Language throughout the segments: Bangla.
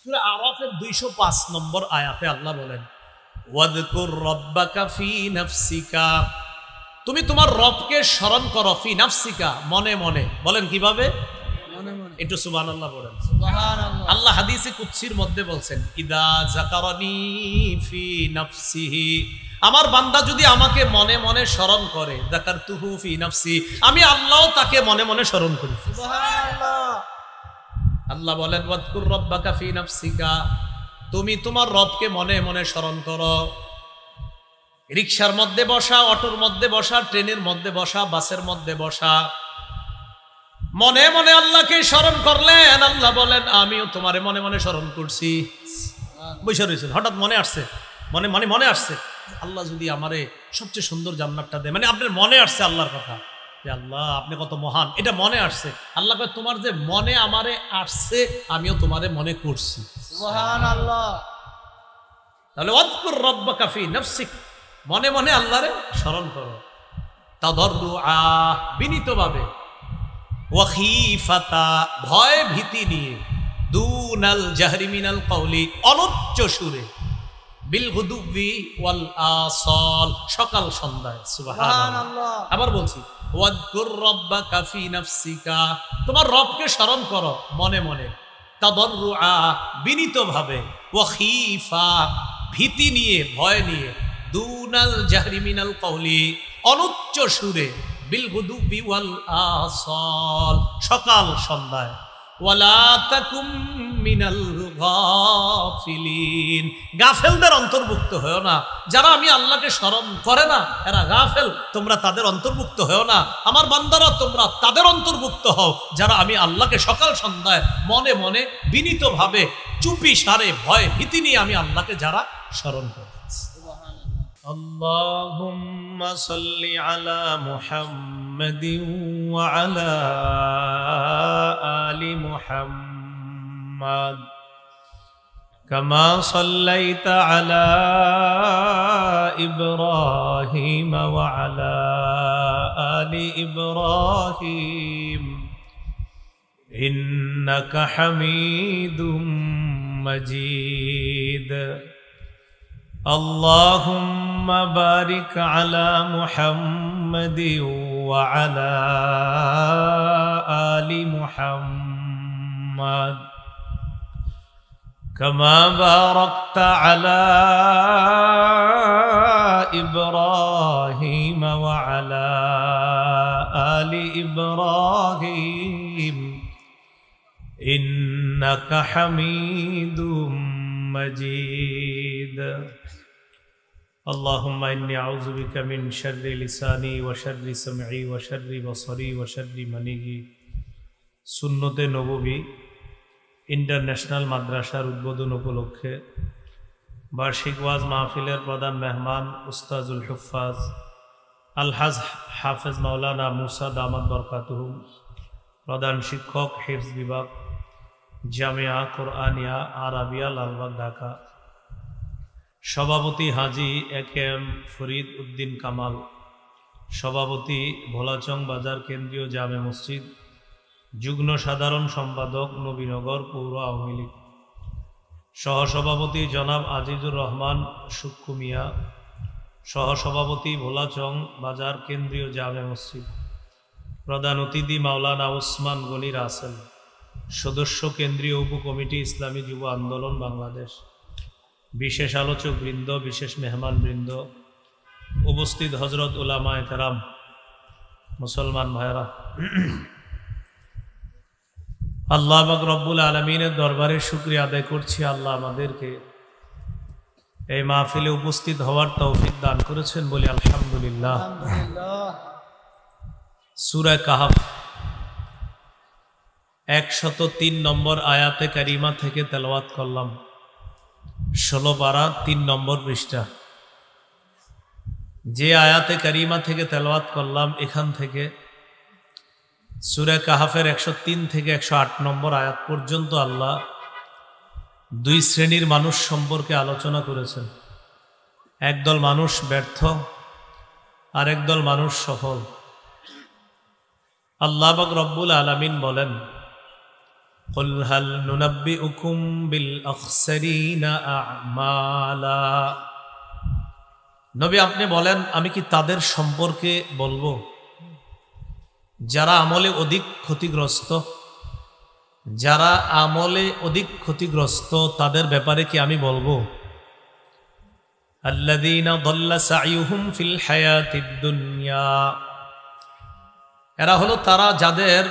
সূরা আরাফের 205 নম্বর আয়াতে আল্লাহ বলেন, ওয়াযকুর রাব্বাকা ফি নাফসিকা, তুমি তোমার রবকে স্মরণ করো, ফি নাফসিকা, মনে মনে। বলেন কিভাবে? একটু সুবহানাল্লাহ বলেন। সুবহানাল্লাহ। আল্লাহ হাদিসে কুদসির মধ্যে বলছেন, ইদা যাকারানি ফি নাফসিহি, আমার বান্দা যদি আমাকে মনে মনে স্মরণ করে, যাকারতুহু ফি নাফসি, আমি আল্লাহও তাকে মনে মনে স্মরণ করি। সুবহানাল্লাহ। আল্লাহ বলেন, ওয়াযকুর রাব্বাকা ফি নাফসিকা, তুমি তোমার রবকে মনে মনে স্মরণ করো। রিকশার মধ্যে বসা, অটোর মধ্যে বসা, ট্রেনের মধ্যে বসা, বাসের মধ্যে বসা, মনে মনে আল্লাহকে স্মরণ করলেন। আল্লাহ বলেন, আমিও তোমারে মনে মনে স্মরণ করছি। বসে রয়েছেন, হঠাৎ মনে আসছে, মনে আসছে, আল্লাহ যদি আমারে সবচেয়ে সুন্দর জান্নাতটা দেয়, মানে আপনার মনে আসছে আল্লাহর কথা, যে আল্লাহ আপনি কত মহান, এটা মনে আসছে। আল্লাহ কয়, তোমার যে মনে আমারে আসছে, আমিও তোমারে মনে করছি। সুবহানাল্লাহ। তাহলে ওয়াযকুর রাব্বাকা ফি নাফসিক, মনে মনে আল্লাহরে স্মরণ করো, তাদাররুআ, বিনীতভাবে, ওয়া খীফাতা, ভয় ভীতি নিয়ে, দুনাল জাহরি মিনাল কওলি, অনুচ্চ সুরে, বিল গুদুবি ওয়াল আসাল, সকাল সন্ধ্যায়। সুবহানাল্লাহ। আবার বলছি, ওয়াযকুর রাব্বাকা ফি নাফসিকা, তোমার রবকে স্মরণ করো মনে মনে, তাদাররুআ, বিনীতভাবে, ওয়া খীফা, ভীতি নিয়ে, ভয় নিয়ে, দুনাল জাহরি মিনাল কওলি, অনুচ্চ সুরে, বিল গুদুবি ওয়াল আসাল, সকাল সন্ধ্যায়, ওয়ালা তাকুম মিনাল গাফিলিন, গাফেলদের অন্তর্ভুক্ত হও না। যারা আমি আল্লাহকে স্মরণ করে না, এরা গাফেল, তোমরা তাদের অন্তর্ভুক্ত হও না। আমার বান্দারা, তোমরা তাদের অন্তর্ভুক্ত হও যারা আমি আল্লাহকে সকাল সন্ধ্যায় মনে মনে, বিনীতভাবে, চুপি সারে, ভয় ভীতি নিয়ে আমি আল্লাহকে যারা স্মরণ করে। আল্লাহুম্মা সাল্লি আলা মুহাম্মাদিন ওয়া আলা আলি মুহাম্মাদ, কামা সাল্লাইতা আলা ইব্রাহিম ওয়া আলা আলি ইব্রাহিম, ইন্নাকা হামিদুম মাজিদ। আল্লাহুম্মা বারিক আলা মুহাম্মাদিন ওয়া আলা আলি মুহাম্মাদ, কামা বারাকতা আলা ইব্রাহিম ওয়া আলা আলি ইব্রাহিম, ইন্নাকা হামিদুম মাজিদ। اللهم إني أعوذ بك من شر لساني وشر سمعي وشر بصري وشر مني। সুন্নতে নববী ইন্টারন্যাশনাল মাদ্রাসার উদ্বোধন উপলক্ষে বার্ষিক ওয়াজ মাহফিলের প্রধান মেহমান উস্তাজুল হুফাজ আলহাজ হাফেজ মাওলানা মুসা দামাত বরকাতুহু, প্রধান শিক্ষক হিফজ বিভাগ, জামিয়া কোরআনিয়া আরাবিয়া, লালবাগ, ঢাকা। সভাপতি হাজি একেএম ফরিদ উদ্দিন কামাল, সভাপতি ভোলাচং বাজার কেন্দ্রীয় জামে মসজিদ, যুগ্ম সাধারণ সম্পাদক নবীনগর পৌর আওয়ামী লীগ, সহসভাপতি জনাব আজিজুর রহমান সুক্কু মিয়া, সহসভাপতি ভোলাচং বাজার কেন্দ্রীয় জামে মসজিদ, প্রধান অতিথি মাওলানা ওসমান গনি রাসেল, সদস্য কেন্দ্রীয় উপকমিটি ইসলামী যুব আন্দোলন বাংলাদেশ, বিশেষ আলোচক বৃন্দ, বিশেষ মেহমান বৃন্দ, উপস্থিত হজরত উলামায়ে কেরাম, মুসলমান ভাইরা, আল্লাহ পাক রব্বুল আলামিনের দরবারে শুকরিয়া আদায় করছি। আল্লাহ আমাদেরকে এই মাহফিলে উপস্থিত হওয়ার তৌফিক দান করেছেন, বলি আলহামদুলিল্লাহ। সূরা কাহফ 103 নম্বর আয়াতে কারিমা থেকে তেলাওয়াত করলাম, 16 পারা 3 নম্বর পৃষ্ঠা। যে আয়াতে কারিমা থেকে তেলাওয়াত করলাম, এখান থেকে সূরা কাহফের 103 থেকে 108 নম্বর আয়াত পর্যন্ত আল্লাহ দুই শ্রেণীর মানুষ সম্পর্কে আলোচনা করেছেন। একদল মানুষ ব্যর্থ, আর একদল মানুষ সফল। আল্লাহ পাক রব্বুল আলামিন বলেন, قل هل ننبئكم بالأخسرين أعمالا নবী আপনি বলেন আমি কি তাদের সম্পর্কে বলবো যারা আমলে অধিক ক্ষতিগ্রস্ত, যারা আমলে অধিক ক্ষতিগ্রস্ত তাদের ব্যাপারে কি আমি বলবো? আল্লাযীনা দাল্লা সাইয়ুহুম ফিল হায়াতিদ দুনিয়া, এরা হলো তারা যাদের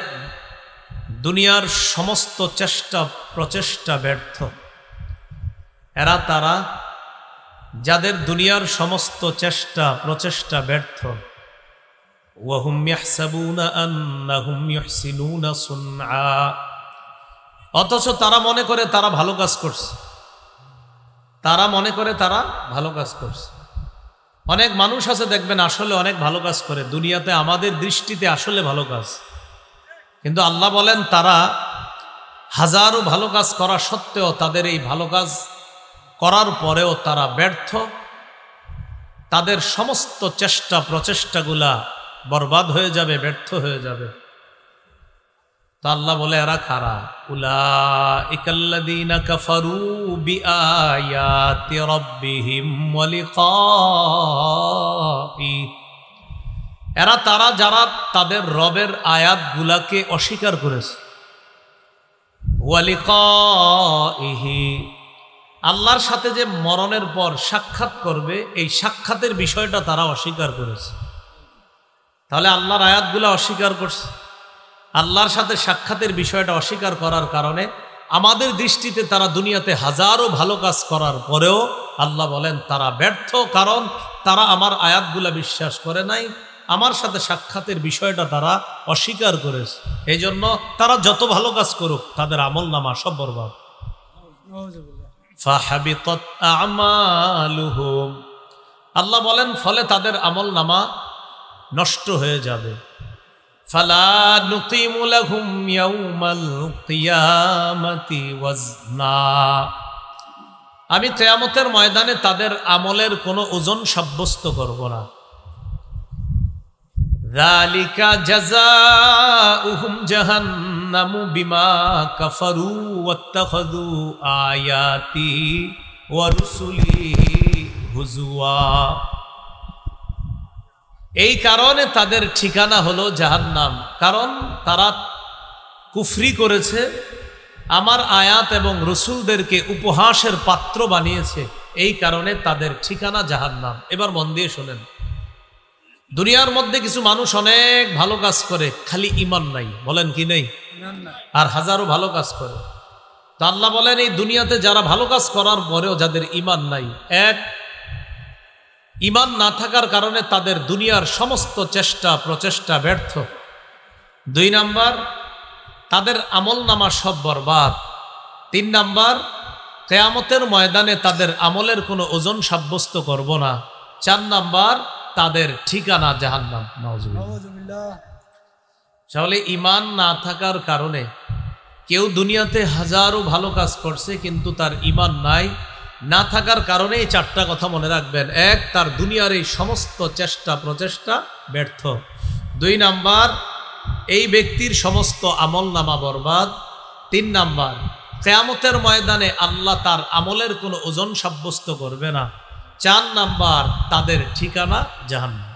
দুনিয়ার সমস্ত চেষ্টা প্রচেষ্টা ব্যর্থ। এরা তারা যাদের দুনিয়ার সমস্ত চেষ্টা প্রচেষ্টা ব্যর্থ। ওয়াহুম ইয়াহসাবুনা আন্নাহুম ইউহসিনুনা সুনআ, অথচ তারা মনে করে তারা ভালো কাজ করছে, তারা মনে করে তারা ভালো কাজ করছে। অনেক মানুষ আছে দেখবেন আসলে অনেক ভালো কাজ করে, দুনিয়াতে আমাদের দৃষ্টিতে আসলে ভালো কাজ, কিন্তু আল্লাহ বলেন তারা হাজারো ভালো কাজ করা সত্ত্বেও তাদের এই ভালো কাজ করার পরেও তারা ব্যর্থ, তাদের সমস্ত চেষ্টা প্রচেষ্টাগুলা বরবাদ হয়ে যাবে, ব্যর্থ হয়ে যাবে। তো আল্লাহ বলে এরা কারা? উলাইকাল্লাযীনা কাফারু বিআয়াতি রাব্বিহিম ওয়া লিকাই, এরা তারা যারা তাদের রবের আয়াতগুলাকে অস্বীকার করেছে। ওয়া লিকাইহি, আল্লাহর সাথে যে মরণের পর সাক্ষাৎ করবে এই সাক্ষাতের বিষয়টা তারা অস্বীকার করেছে। তাহলে আল্লাহর আয়াতগুলো অস্বীকার করছে, আল্লাহর সাথে সাক্ষাতের বিষয়টা অস্বীকার করার কারণে আমাদের দৃষ্টিতে তারা দুনিয়াতে হাজারো ভালো কাজ করার পরেও আল্লাহ বলেন তারা ব্যর্থ, কারণ তারা আমার আয়াতগুলা বিশ্বাস করে নাই, আমার সাথে সাক্ষাতের বিষয়টা তারা অস্বীকার করেছে। এই জন্য তারা যত ভালো কাজ করুক তাদের আমল নামা সব বরবাদ। ফাহাবিতাত আমালুহুম, আল্লাহ বলেন ফলে তাদের আমল নামা নষ্ট হয়ে যাবে। ফালা নুকিমু লাহুম ইয়াউমাল কিয়ামাতি ওয়াজনা, আমি কিয়ামতের ময়দানে তাদের আমলের কোনো ওজন সাব্যস্ত করব না। যালিকা জাযাউহুম জাহান্নামু বিমা কাফারু ওয়াত্তাখাযু আয়াতি ওয়া রুসুলি হুজুয়া, এই কারণে তাদের ঠিকানা হলো জাহান্নাম, কারণ তারা কুফরি করেছে, আমার আয়াত এবং রসুলদেরকে উপহাসের পাত্র বানিয়েছে, এই কারণে তাদের ঠিকানা জাহান্নাম। এবার মন দিয়ে শোনেন, দুনিয়ার মধ্যে কিছু মানুষ অনেক ভালো কাজ করে, খালি ঈমান নাই, বলেন কি নেই? আর হাজারো ভালো কাজ করে। তো আল্লাহ বলেন এই দুনিয়াতে যারা ভালো কাজ করার পরেও যাদের ঈমান নাই, এক, ঈমান না থাকার কারণে তাদের দুনিয়ার সমস্ত চেষ্টা প্রচেষ্টা ব্যর্থ। দুই নাম্বার, তাদের আমল নামা সব বরবাদ। তিন নাম্বার, কিয়ামতের ময়দানে তাদের আমলের কোনো ওজন সাব্যস্ত করব না। চার নাম্বার, তাদের ঠিকানা জাহান্নাম। নাউজুবিল্লাহ। তাহলে ঈমান না থাকার কারণে কেউ দুনিয়াতে হাজারো ভালো কাজ করছে কিন্তু তার ঈমান নাই, না থাকার কারণে এই চারটা কথা মনে রাখবেন। এক, তার দুনিয়ার এই সমস্ত চেষ্টা প্রচেষ্টা ব্যর্থ। দুই নাম্বার, এই ব্যক্তির সমস্ত আমল নামা বরবাদ। তিন নাম্বার, কিয়ামতের ময়দানে আল্লাহ তার আমলের কোনো ওজন সাব্যস্ত করবে না। চার নাম্বার, তাদের ঠিকানা জাহান্নাম।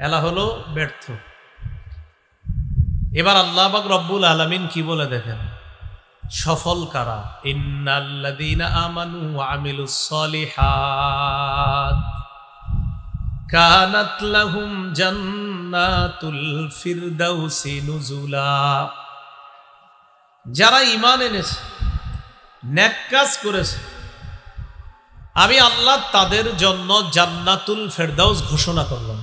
এলা হলো ব্যর্থ। এবার আল্লাহ পাক রব্বুল আলামিন কি বলে দেখেন, সফল কারা? ইন্নাল্লাযীনা আমানু ওয়া আমিলুস সলিহাত কানাত লাহুম জান্নাতুল ফিরদাউসি নুজুলা, যারা ঈমান এনেছে, নেক কাজ করেছে, আমি আল্লাহ তাদের জন্য জান্নাতুল ফেরদাউস ঘোষণা করলাম।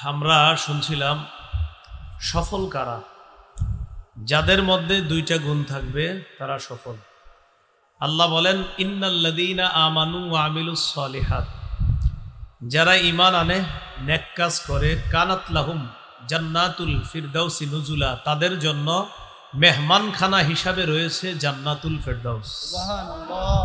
আমরা শুনছিলাম সফল কারা, যাদের মধ্যে দুইটা গুণ থাকবে তারা সফল। আল্লাহ বলেন ইন্নাল্লাযীনা আমানু ওয়া আমিলুস সলিহাত, যারা ঈমান আনে নেক কাজ করে, কানাত লাহুম জান্নাতুল ফিরদাউসি নুজুলা, তাদের জন্য মেহমানখানা হিসাবে রয়েছে জান্নাতুল ফিরদাউস। সুবহানাল্লাহ।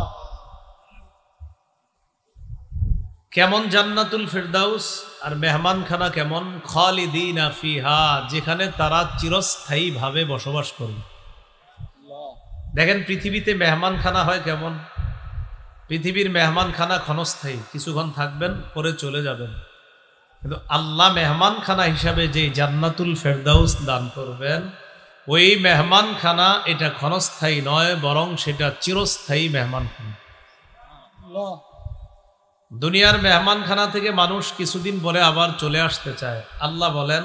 কেমন জান্নাতুল ফিরদাউস আর মেহমানখানা কেমন? খালিদিনা ফিহা, যেখানে তারা চিরস্থায়ী ভাবে বসবাস করবে। দেখেন পৃথিবীতে মেহমানখানা হয় কেমন? পৃথিবীর মেহমানখানা ক্ষণস্থায়ী, কিছুক্ষণ থাকবেন পরে চলে যাবেন, কিন্তু আল্লাহ মেহমানখানা হিসাবে যে জান্নাতুল ফিরদাউস দান করবেন, ওই মেহমানখানা এটা ক্ষণস্থায়ী নয়, বরং সেটা চিরস্থায়ী মেহমানখানা। দুনিয়ার মেহমানখানা থেকে মানুষ কিছুদিন পরে আবার চলে আসতে চায়। আল্লাহ বলেন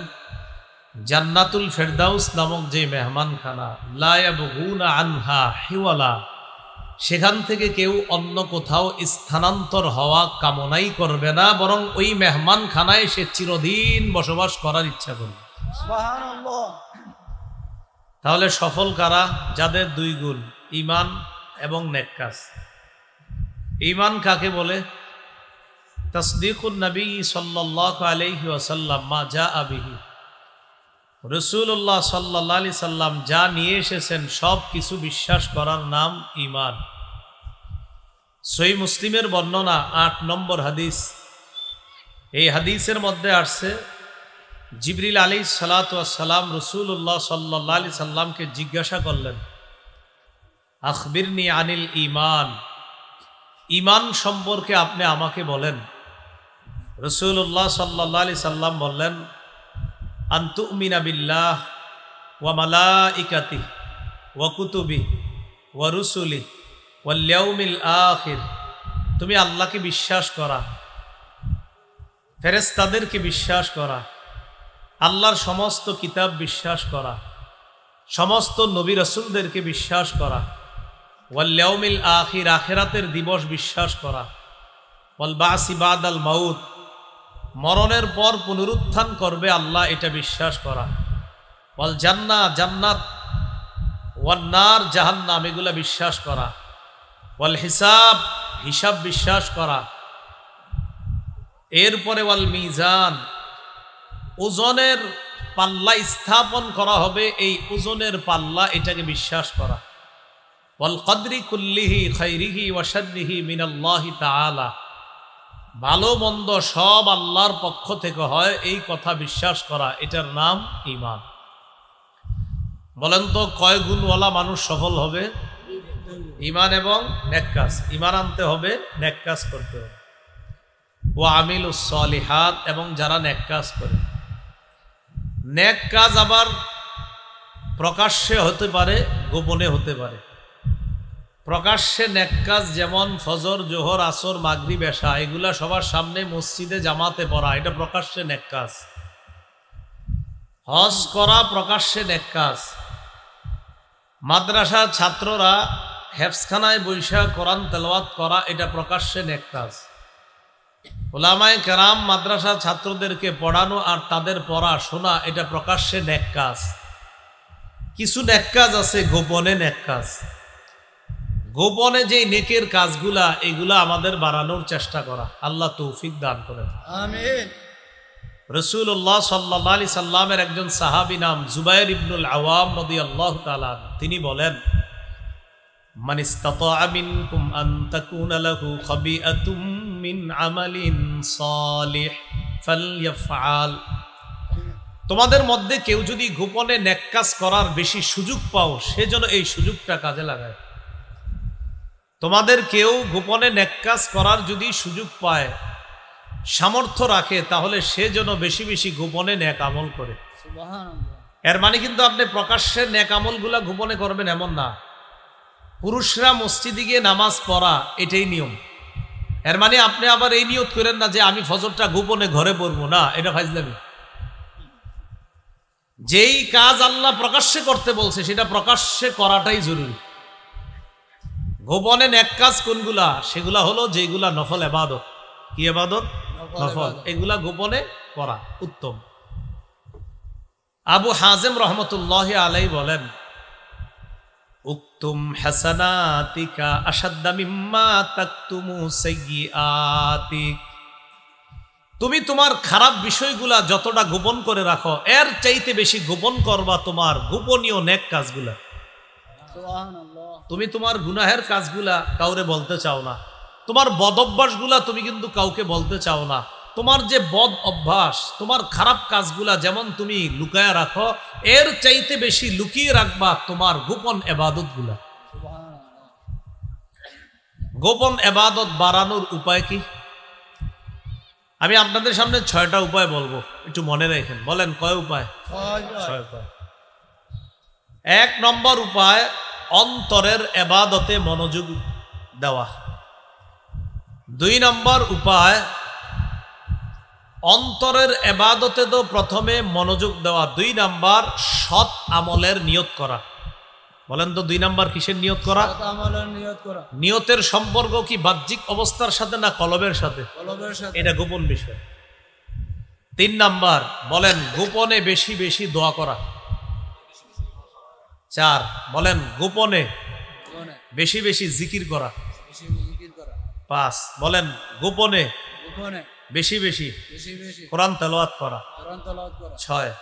জান্নাতুল ফিরদাউস নামক যে মেহমানখানা, লা ইয়াবগুনা আনহা হিওয়ালা, সেখান থেকে কেউ অন্য কোথাও স্থানান্তর হওয়া কামনাই করবে না, বরং ওই মেহমানখানায় সে চিরদিন বসবাস করার ইচ্ছা করবে। সুবহানাল্লাহ। তাহলে সফল কারা? যাদের দুই গুণ, ঈমান এবং নেক কাজ। ঈমান কাকে বলে? তাসদীকুন নবী সাল্লাল্লাহু আলাইহি ওয়াসাল্লাম মা জাআ বিহি, রাসূলুল্লাহ সাল্লাল্লাহু আলাইহি সাল্লাম যা নিয়ে এসেছেন সব কিছু বিশ্বাস করার নাম ঈমান। সহিহ মুসলিমের বর্ণনা ৮ নম্বর হাদিস। এই হাদিসের মধ্যে আসছে জিবরিল আলাইহিস সালাতু ওয়াস সালাম রাসূলুল্লাহ সাল্লাল্লাহু আলাইহি সাল্লামকে জিজ্ঞাসা করলেন আখবিরনি আনিল ঈমান, ঈমান সম্পর্কে আপনি আমাকে বলেন। রাসূলুল্লাহ সাল্লাল্লাহু আলাইহি সাল্লাম বললেন আন তুমিনা বিল্লাহ ওয়া মালাইকাতিহি ওয়া কুতুবিহি ওয়া রুসুলিহি ওয়াল ইয়াউমিল আখির, তুমি আল্লাহকে বিশ্বাস করা, ফেরেশতাদেরকে বিশ্বাস করা, আল্লাহর সমস্ত কিতাব বিশ্বাস করা, সমস্ত নবী রাসূলদেরকে বিশ্বাস করা, ওয়াল ইয়াউমিল আখির, আখিরাতের দিবস বিশ্বাস করা, ওয়াল বাসি বাদাল মাউত, মরণের পর পুনরুত্থান করবে আল্লাহ, এটা বিশ্বাস করা, ওয়াল জান্নাহ, জান্নাত, ওয়ান নার, জাহান্নাম, এগুলা বিশ্বাস করা, ওয়াল হিসাব, হিসাব বিশ্বাস করা, এরপরে ওয়াল মিজান, ওজনের পাল্লা স্থাপন করা হবে, এই ওজনের পাল্লা, এটাকে বিশ্বাস করা, ওয়াল কদরি কুল্লিহি খাইরিহি ওয়া শাররিহি মিনাল্লাহি তাআলা, ভালো মন্দ সব আল্লাহর পক্ষ থেকে হয়, এই কথা বিশ্বাস করা, এটার নাম ঈমান। বলেন তো কয় গুণওয়ালা মানুষ সফল হবে? ঈমান এবং নেক কাজ। ঈমান আনতে হবে, নেক কাজ করতে হবে। ওয়া আমিলুস সলিহাত, এবং যারা নেক কাজ করে। নেক কাজ আবার প্রকাশ্যে হতে পারে, গোপনে হতে পারে। প্রকাশ্যে নেক কাজ যেমন ফজর, জোহর, আসর, মাগরিব, এশা, এগুলা সবার সামনে মসজিদে জামাতে পড়া, এটা প্রকাশ্যে নেক কাজ। হজ করা প্রকাশ্যে নেক কাজ। মাদ্রাসার ছাত্ররা হেফজখানায় বৈশা কোরআন তেলাওয়াত করা, এটা প্রকাশ্যে নেক কাজ। উলামায়ে কেরাম মাদ্রাসার ছাত্রদেরকে পড়ানো আর তাদের পড়া শোনা, এটা প্রকাশ্যে নেক কাজ। কিছু নেক কাজ আছে গোপনে নেক কাজ। গোপনে যে নেকের কাজগুলা, এগুলা আমাদের বাড়ানোর চেষ্টা করা। আল্লাহ তৌফিক দান করেন, আমিন। রাসূলুল্লাহ সাল্লাল্লাহু আলাইহি সাল্লামের একজন সাহাবী নাম জুবাইর ইবনুল আওয়াম রাদিয়াল্লাহু তাআলা, তিনি বলেন মান ইসতাতাআ মিনকুম আন তাকুনা লাহু খাবিআতুম মিন আমালিন সালিহ ফালইফআল, তোমাদের মধ্যে কেউ যদি গোপনে নেক কাজ করার বেশি সুযোগ পাও, সে যেন এই সুযোগটা কাজে লাগায়। তোমাদের কেউ গোপনে নেক কাজ করার যদি সুযোগ পায়, সামর্থ্য রাখে, তাহলে সে যেন বেশি বেশি গোপনে নেক আমল করে। সুবহানাল্লাহ। এর মানে কিন্তু আপনি প্রকাশ্যে নেক আমলগুলা গোপনে করবেন এমন না। পুরুষরা মসজিদে গিয়ে নামাজ পড়া, এটাই নিয়ম। এর মানে আপনি আবার এই নিয়ত করেন না যে আমি ফজরটা গোপনে ঘরে পড়বো, না, এটা ফাজলামি। যেই কাজ আল্লাহ প্রকাশ্যে করতে বলছে, সেটা প্রকাশ্যে করাটাই জরুরি। গোপনে নেক কাজ কোনগুলা? সেগুলা হলো যেগুলা নফল ইবাদত। কি ইবাদত? নফল। এগুলা গোপনে করা উত্তম। আবু হাজেম রহমতুল্লাহি আলাইহি বলেন, উক্তুম হাসানাতিকা আশাদ্দা মিম্মা তাকতুমু সাইয়্যাতিক। তুমি তোমার খারাপ বিষয়গুলা যতটা গোপন করে রাখো, এর চাইতে বেশি গোপন করবা তোমার গোপনীয় নেক কাজগুলা। তুমি তোমার গুনাহের কাজগুলা কাউরে বলতে চাও না, তোমার বদ অভ্যাসগুলা তুমি কিন্তু কাউকে বলতে চাও না। তোমার যে বদ অভ্যাস, তোমার খারাপ কাজগুলা যেমন তুমি লুকায় রাখো, এর চাইতে বেশি লুকিয়ে রাখবা তোমার গোপন ইবাদতগুলা। গোপন ইবাদত বাড়ানোর উপায় কি? আমি আপনাদের সামনে 6টা উপায় বলবো, একটু মনে রাখেন। বলেন কয় উপায়? 6 উপায়। 1 নম্বর উপায়, অন্তরের ইবাদতে মনোযোগ দেওয়া। 2 নম্বর উপায়, অন্তরের ইবাদতে তো প্রথমে মনোযোগ দেওয়া। 2 নাম্বার, সৎ আমলের নিয়ত করা। বলেন তো 2 নাম্বার কিসের নিয়ত করা? সৎ আমলের নিয়ত করা। নিয়তের সম্পর্ক কি বাহ্যিক অবস্থার সাথে না কলবের সাথে? কলবের সাথে। এটা গোপন বিষয়। 3 নাম্বার, বলেন গোপনে বেশি বেশি দোয়া করা। 4, বলেন গোপনে গোপনে বেশি বেশি জিকির করা। বেশি জিকির করা। 5, বলেন গোপনে গোপনে বেশি বেশি বেশি বেশি কোরআন তেলাওয়াত করা। কোরআন তেলাওয়াত করা। 6,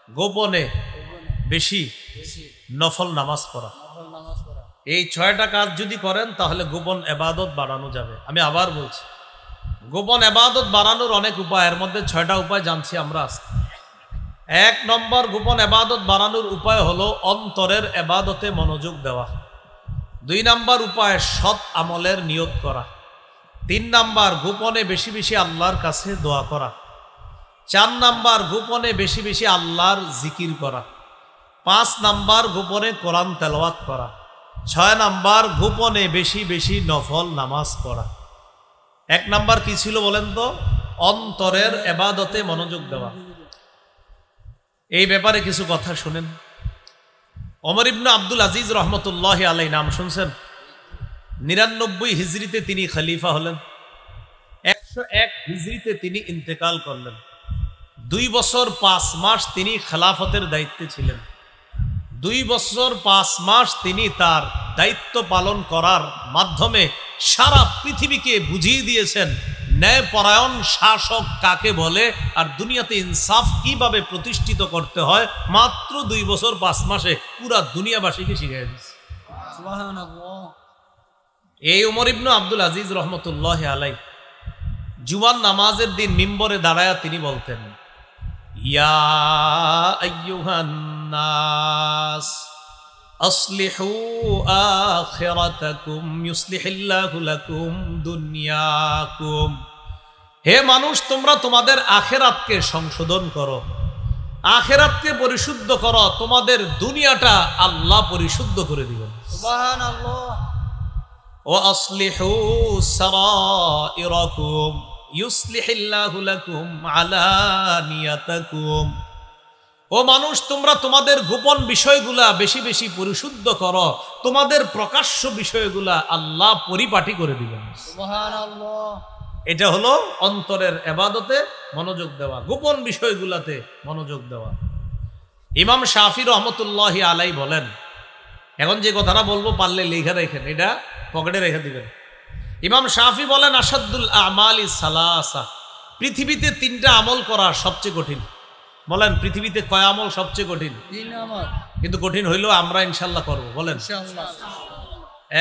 গোপনে গোপনে বেশি বেশি নফল নামাজ পড়া। নফল নামাজ পড়া। এই 6টা কাজ যদি করেন তাহলে গোপন ইবাদত বাড়ানো যাবে। আমি আবার বলছি, গোপন ইবাদত বাড়ানোর অনেক উপায়, এর মধ্যে 6টা উপায় জানছি আমরা আজকে। 1 নম্বর গোপন ইবাদত বাড়ানোর উপায় হলো অন্তরের ইবাদতে মনোযোগ দেওয়া। 2 নাম্বার উপায়, সৎ আমলের নিয়ত করা। 3 নাম্বার, গোপনে বেশি বেশি আল্লাহর কাছে দোয়া করা। 4 নাম্বার, গোপনে বেশি বেশি আল্লাহর জিকির করা। 5 নাম্বার, গোপনে কোরআন তেলাওয়াত করা। 6 নাম্বার, গোপনে বেশি বেশি নফল নামাজ পড়া। 1 নাম্বার কি ছিল বলেন তো? অন্তরের ইবাদতে মনোযোগ দেওয়া। এই ব্যাপারে কিছু কথা শুনেন। ওমর ইবনে আব্দুল আজিজ রহমতুল্লাহি আলাইহি নাম শুনছেন? 99 হিজরিতে তিনি খলিফা হলেন। 101 হিজরিতে তিনি ইন্তেকাল করলেন। 2 বছর 5 মাস তিনি খেলাফতের দায়িত্বে ছিলেন। 2 বছর 5 মাস তিনি তার দায়িত্ব পালন করার মাধ্যমে সারা পৃথিবীকে বুঝিয়ে দিয়েছেন ন্যায়পরায়ণ শাসক কাকে বলে আর দুনিয়াতে ইনসাফ কিভাবে প্রতিষ্ঠিত করতে হয়। মাত্র 2 বছর 5 মাসে পুরা দুনিয়াবাসীকে শিখিয়ে দিয়েছে। সুবহানাল্লাহ। এই ওমর ইবনে আব্দুল আজিজ রহমতুল্লাহি আলাইহি জুমার নামাজের দিন মিম্বরে দাঁড়ায়া তিনি বলতেন, ইয়া আইয়ুহান নাস আসলিহু আখিরাতাকুম ইউসলিহিল্লাহু লাকুম দুনিয়াকুম। হে মানুষ, তোমরা তোমাদের আখিরাতকে সংশোধন করো, আখিরাতকে পরিশুদ্ধ করো, তোমাদের দুনিয়াটা আল্লাহ পরিশুদ্ধ করে দিবেন। সুবহানাল্লাহ। ওয়া আসলিহু সারাইরাকুম ইউসলিহিল্লাহু লাকুম আলানিয়াতাকুম। ও মানুষ, তোমরা তোমাদের গোপন বিষয়গুলা বেশি বেশি পরিশুদ্ধ করো, তোমাদের প্রকাশ্য বিষয়গুলা আল্লাহ পরিপাটি করে দিবেন। সুবহানাল্লাহ। এটা হলো অন্তরের ইবাদতে মনোযোগ দেওয়া, গোপন বিষয়গুলাতে মনোযোগ দেওয়া। ইমাম শাফি রহমতুল্লাহি আলাইহি বলেন, এখন যে কথাটা বলবো পারলে লিখে রাখেন, এটা পকেটে রেখে দিবেন। ইমাম শাফি বলেন, আসাদুল আমালি সালাসা, পৃথিবীতে 3টা আমল করা সবচেয়ে কঠিন। বলেন পৃথিবীতে কয় আমল সবচেয়ে কঠিন? 3 আমল। কিন্তু কঠিন হইলেও আমরা ইনশাল্লাহ করবো। বলেন। ইনশাআল্লাহ।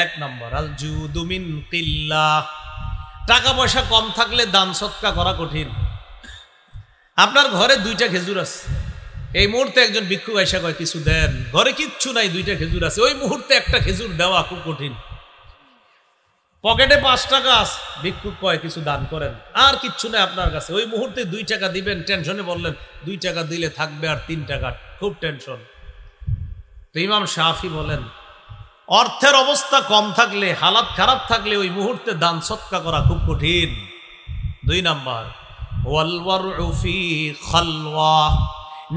1 নম্বর, আল জুদু মিন কিল্লাহ, টাকা পয়সা কম থাকলে দান সৎকা করা কঠিন। আপনার ঘরে 2টা খেজুর আছে, এই মুহূর্তে একজন ভিক্ষুক আইসা কয় কিছু দেন, ঘরে কিচ্ছু নাই, 2টা খেজুর আছে, ওই মুহূর্তে একটা খেজুর দেওয়া খুব কঠিন। পকেটে 5 টাকা আছে, ভিক্ষুক কয় কিছু দান করেন, আর কিচ্ছু নাই আপনার কাছে, ওই মুহূর্তে 2 টাকা দিবেন, টেনশনে বললেন 2 টাকা দিলে থাকবে আর 3 টাকা, খুব টেনশন। তো ইমাম শাফি বলেন, অর্থের অবস্থা কম থাকলে, হালাত খারাপ থাকলে ওই মুহূর্তে দান সৎকা করা খুব কঠিন। 2 নাম্বার, ওয়াল ওয়ারউ ফি খালওয়া,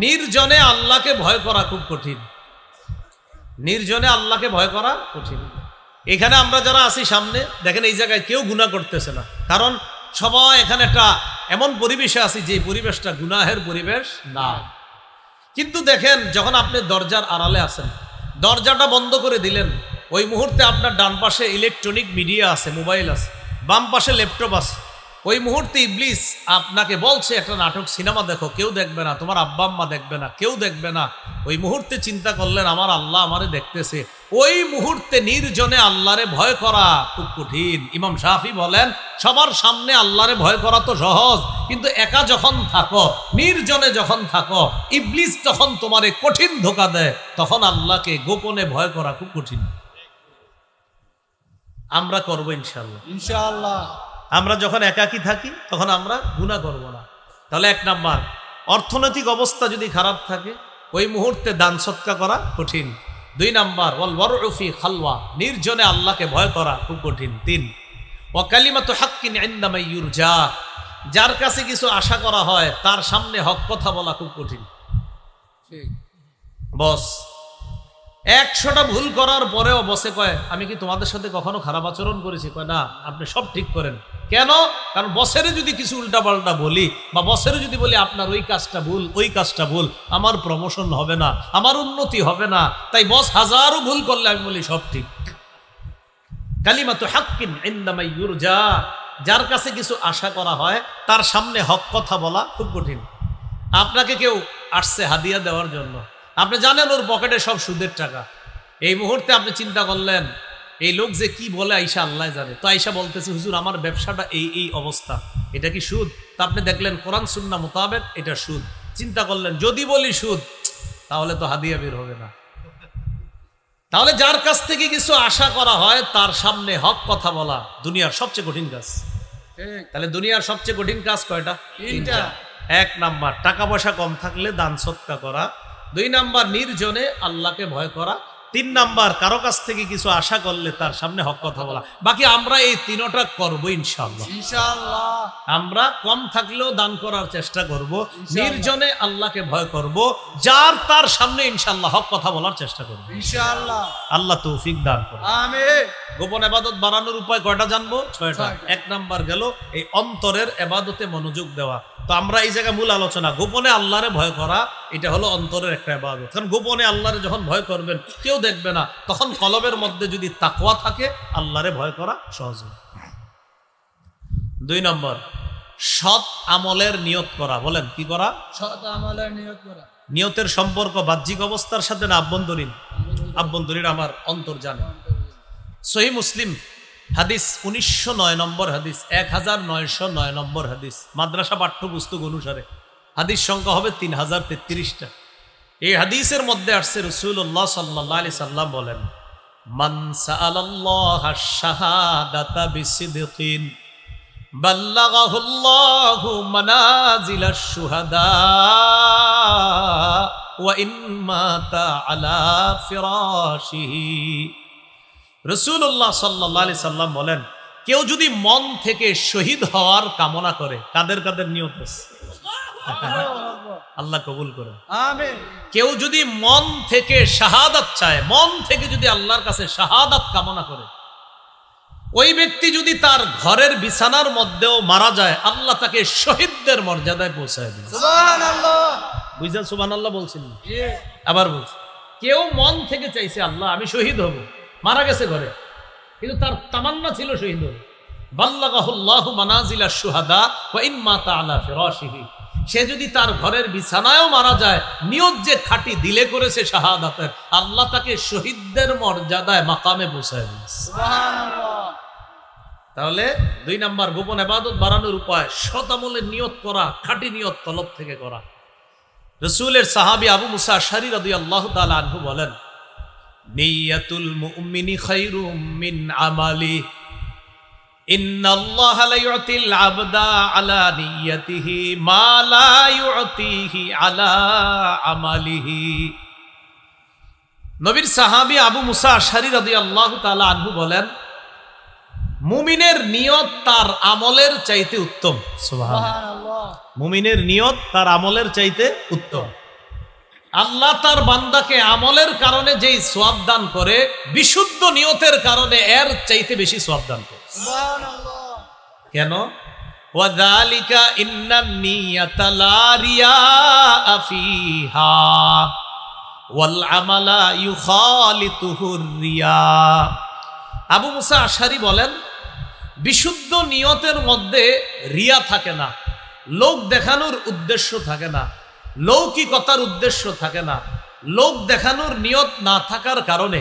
নির্জনে আল্লাহকে ভয় করা খুব কঠিন। নির্জনে আল্লাহকে ভয় করা কঠিন। এখানে আমরা যারা আছি সামনে দেখেন, এই জায়গায় কেউ গুনাহ করতেছে না, কারণ সবাই এখানে একটা এমন পরিবেশে আছি যে পরিবেশটা গুনাহের পরিবেশ না। কিন্তু দেখেন, যখন আপনি দরজার আড়ালে আছেন, দরজাটা বন্ধ করে দিলেন, ওই মুহূর্তে আপনার ডান পাশে ইলেকট্রনিক মিডিয়া আছে, মোবাইল আছে, বাম পাশে ল্যাপটপ আছে। ওই মুহূর্তে ইবলিস আপনাকে বলছে একটা নাটক সিনেমা দেখো, কেউ দেখবে না, তোমার আব্বা আম্মা দেখবে না, কেউ দেখবে না। ওই মুহূর্তে চিন্তা করলেন আমার আল্লাহ আমারে দেখতেছে। ওই মুহূর্তে নির্জনে আল্লাহরে ভয় করা খুব কঠিন। ইমাম শাফি বলেন সবার সামনে আল্লাহরে ভয় করা তো সহজ, কিন্তু একা যখন থাকো, নির্জনে যখন থাকো, ইবলিস যখন তোমারে কঠিন ধোঁকা দেয়, তখন আল্লাহকে গোপনে ভয় করা খুব কঠিন। আমরা করবো ইনশাআল্লাহ। ইনশাআল্লাহ। আমরা যখন একাকী থাকি তখন আমরা গুনাহ করব না। তাহলে 1 নাম্বার, অর্থনৈতিক অবস্থা যদি খারাপ থাকে ওই মুহূর্তে দান সৎকা করা কঠিন। 2 নাম্বার, ওয়াল ওয়ারউ ফি খালওয়া, নির্জনে আল্লাহকে ভয় করা খুব কঠিন। 3, ওয়া কালিমাতু হাক্কিন ইনদা মান ইউরজা, যার কাছে কিছু আশা করা হয় তার সামনে হক কথা বলা খুব কঠিন। ঠিক। বস 100টা ভুল করার পরেও বসে কয় আমি কি তোমাদের সাথে কখনো খারাপ আচরণ করেছি? কয় না, আপনি সব ঠিক করেন। কেন? কারণ বসেরে যদি কিছু উল্টাপাল্টা বলি বা বসেরে যদি বলি আপনার ওই কাজটা ভুল, ওই কাজটা ভুল, আমার প্রমোশন হবে না, আমার উন্নতি হবে না। তাই বস হাজারো ভুল করলে আমি বলি সব ঠিক। কালিমাতু হাক্কিন ইনদা মান ইউরজা, যার কাছে কিছু আশা করা হয় তার সামনে হক কথা বলা খুব কঠিন। আপনাকে কেউ আসছে হাদিয়া দেওয়ার জন্য, আপনি জানেন ওর পকেটে সব সুদের টাকা। এই মুহূর্তে আপনি চিন্তা করলেন এই লোক যে কি বলে আইসা আল্লাহ জানে, তো আইসা বলতেছে হুজুর আমার ব্যবসাটা এই অবস্থা, এটা কি সুদ? তা আপনি দেখলেন কোরআন সুন্নাহ মোতাবেক এটা সুদ। চিন্তা করলেন যদি বলি সুদ তাহলে তো হাদিয়া বের হবে না। তাহলে যার কাছ থেকে কিছু আশা করা হয় তার সামনে হক কথা বলা দুনিয়ার সবচেয়ে কঠিন কাজ। ঠিক। তাহলে দুনিয়ার সবচেয়ে কঠিন কাজ কয়টা? 3টা। 1 নাম্বার, টাকা পয়সা কম থাকলে দান সৎকা করা। 2 নাম্বার, নির্জনে আল্লাহকে ভয় করা। 3 নাম্বার, কারো কাছ থেকে কিছু আশা করলে তার সামনে হক কথা বলা। বাকি আমরা এই 3টা করবো ইনশাআল্লাহ। ইনশাআল্লাহ। আমরা কম থাকলেও দান করার চেষ্টা করব, নির্জনে আল্লাহকে ভয় করব, যার তার সামনে ইনশাআল্লাহ হক কথা বলার চেষ্টা করব ইনশাআল্লাহ। আল্লাহ তৌফিক দান করুন। আমিন। গোপন ইবাদত বাড়ানোর উপায় কয়টা জানবো? 6টা। 1 নাম্বার গেল এই অন্তরের ইবাদতে মনোযোগ দেওয়া। তো আমরা এই জায়গায় মূল আলোচনা, গোপনে আল্লাহরে ভয় করা, এটা হলো অন্তরের একটা ইবাদত। কারণ গোপনে আল্লাহরে যখন ভয় করবেন কেউ দেখবে না, তখন কলবের মধ্যে যদি তাকওয়া থাকে আল্লাহরে ভয় করা সহজ। 2 নম্বর, সৎ আমলের নিয়ত করা। বলেন কি করা? সৎ আমলের নিয়ত করা। নিয়তের সম্পর্ক বাহ্যিক অবস্থার সাথে না আভ্যন্তরীণ? আভ্যন্তরীণ, আমার অন্তর জানে। সহিহ মুসলিম হাদিস 1909 নম্বর হাদিস, 1909 নম্বর হাদিস, মাদ্রাসা পাঠ্যপুস্তক অনুসারে হাদিস সংখ্যা হবে 3033টা। এই হাদিসের মধ্যে আসছে রাসূলুল্লাহ সাল্লাল্লাহু আলাইহি সাল্লাম বলেন, মান সাআলাল্লাহা শাহাদাতা বিসিদকিন বাল্লাগাহুল্লাহু মানাজিলাশ শুহাদা ওয়া ইন মাতা আলা ফিরাশিহি। রাসূলুল্লাহ সাল্লাল্লাহু আলাইহি সাল্লাম বলেন, কেউ যদি মন থেকে শহীদ হওয়ার কামনা করে, কাদের কাদের নিয়ত আছে? আল্লাহ কবুল করে। আমিন। কেউ যদি মন থেকে শাহাদাত চায়, মন থেকে যদি আল্লাহর কাছে শাহাদাত কামনা করে, ওই ব্যক্তি যদি তার ঘরের বিছানার মধ্যেও মারা যায়, আল্লাহ তাকে শহীদদের মর্যাদায় পৌঁছায় দিন। সুবহানাল্লাহ। বুঝছেন? সুবহানাল্লাহ বলছেন। জি। আবার বলছি, কেউ মন থেকে চাইছে আল্লাহ আমি শহীদ হব, মারা গেছে ঘরে, কিন্তু তার তামান্না ছিল শহীদ হবে। বাল্লাগাহুল্লাহু মানাজিলাশ শুহাদা ওয়া ইন মাতা আলা ফিরাশিহি। সে যদি তার ঘরের বিছানায়ও মারা যায়, নিয়ত যে খাঁটি দিলে করেছে শাহাদাতের, আল্লাহ তাকে শহীদদের মর্যাদায় মাকামে পৌঁছায় দিয়েছে। সুবহানাল্লাহ। তাহলে 2 নাম্বার, গোপন ইবাদত বাড়ানোর উপায় সৎ আমলের নিয়ত করা, খাঁটি নিয়ত তলব থেকে করা। রাসূলের সাহাবী আবু মুসা আশআরী রাদিয়াল্লাহু তাআলা আনহু বলেন, নিয়াতুল মুমিনি খায়রুম মিন আমালি, ইন্নাল্লাহা লা ইউতিল আবদা আলা নিয়াতিহি মা লা ইউতিহি আলা আমালিহি। নবীর সাহাবী আবু মুসা আশআরী রাদিয়াল্লাহু তাআলা আনহু বলেন, মুমিনের নিয়ত তার আমলের চাইতে উত্তম। সুবহানাল্লাহ। মুমিনের নিয়ত তার আমলের চাইতে উত্তম। আল্লাহ তার বান্দাকে আমলের কারণে যেই সওয়াব দান করে, বিশুদ্ধ নিয়তের কারণে এর চাইতে বেশি সওয়াব দান করে। সুবহানাল্লাহ। কেন? ওয়াযালিকা ইন্নান নিয়াতা লা রিয়া ফিহা ওয়াল আমালা ইউখালিতুহুর রিয়া। আবু মুসা আশআরী বলেন, বিশুদ্ধ নিয়তের মধ্যে রিয়া থাকে না, লোক দেখানোর উদ্দেশ্য থাকে না, লৌকিকতার উদ্দেশ্য থাকে না। লোক দেখানোর নিয়ত না থাকার কারণে,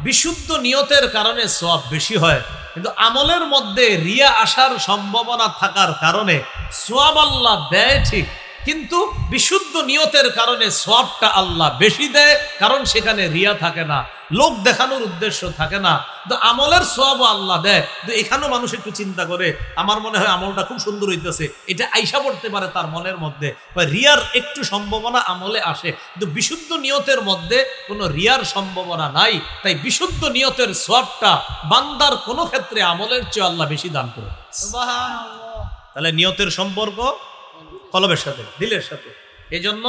বিশুদ্ধ নিয়তের কারণে সওয়াব বেশি হয়, কিন্তু আমলের মধ্যে রিয়া আসার সম্ভাবনা থাকার কারণে সওয়াব আল্লাহ দেয় ঠিক, কিন্তু বিশুদ্ধ নিয়তের কারণে সওয়াবটা আল্লাহ বেশি দেয়, কারণ সেখানে রিয়া থাকে না, লোক দেখানোর উদ্দেশ্য থাকে না। তো আমলের সওয়াবও আল্লাহ দেয়। তো এখানেও মানুষ একটু চিন্তা করে, আমার মনে হয় আমলটা খুব সুন্দর হইতেছে, এটা আইসা পড়তে পারে তার মনের মধ্যে, বা রিয়ার একটু সম্ভাবনা আমলে আসে, কিন্তু বিশুদ্ধ নিয়তের মধ্যে কোনো রিয়ার সম্ভাবনা নাই। তাই বিশুদ্ধ নিয়তের সওয়াবটা বান্দার কোনো ক্ষেত্রে আমলের চেয়ে আল্লাহ বেশি দান করে। সুবহানাল্লাহ। তাহলে নিয়তের সম্পর্ক কলবের সাথে, দিলের সাথে। এই জন্য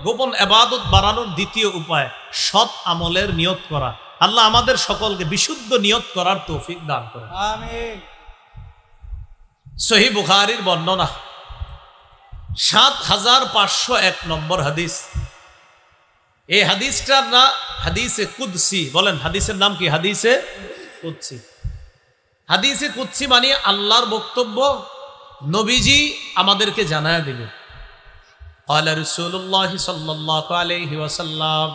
গোপন ইবাদত বাড়ানোর দ্বিতীয় উপায় সৎ আমলের নিয়ত করা। আল্লাহ আমাদের সকলকে বিশুদ্ধ নিয়ত করার তৌফিক দান করেন। আমিন। সহিহ বুখারীর বর্ণনা ৭৫০১ নম্বর হাদিস। এই হাদিসটার না হাদিসে কুদসি বলেন। হাদিসের নাম কি? হাদিসে কুদসি। হাদিসে কুদসি মানে আল্লাহর বক্তব্য, নবীজি আমাদেরকে জানায় দিবে। قال رسول الله صلى الله عليه وسلم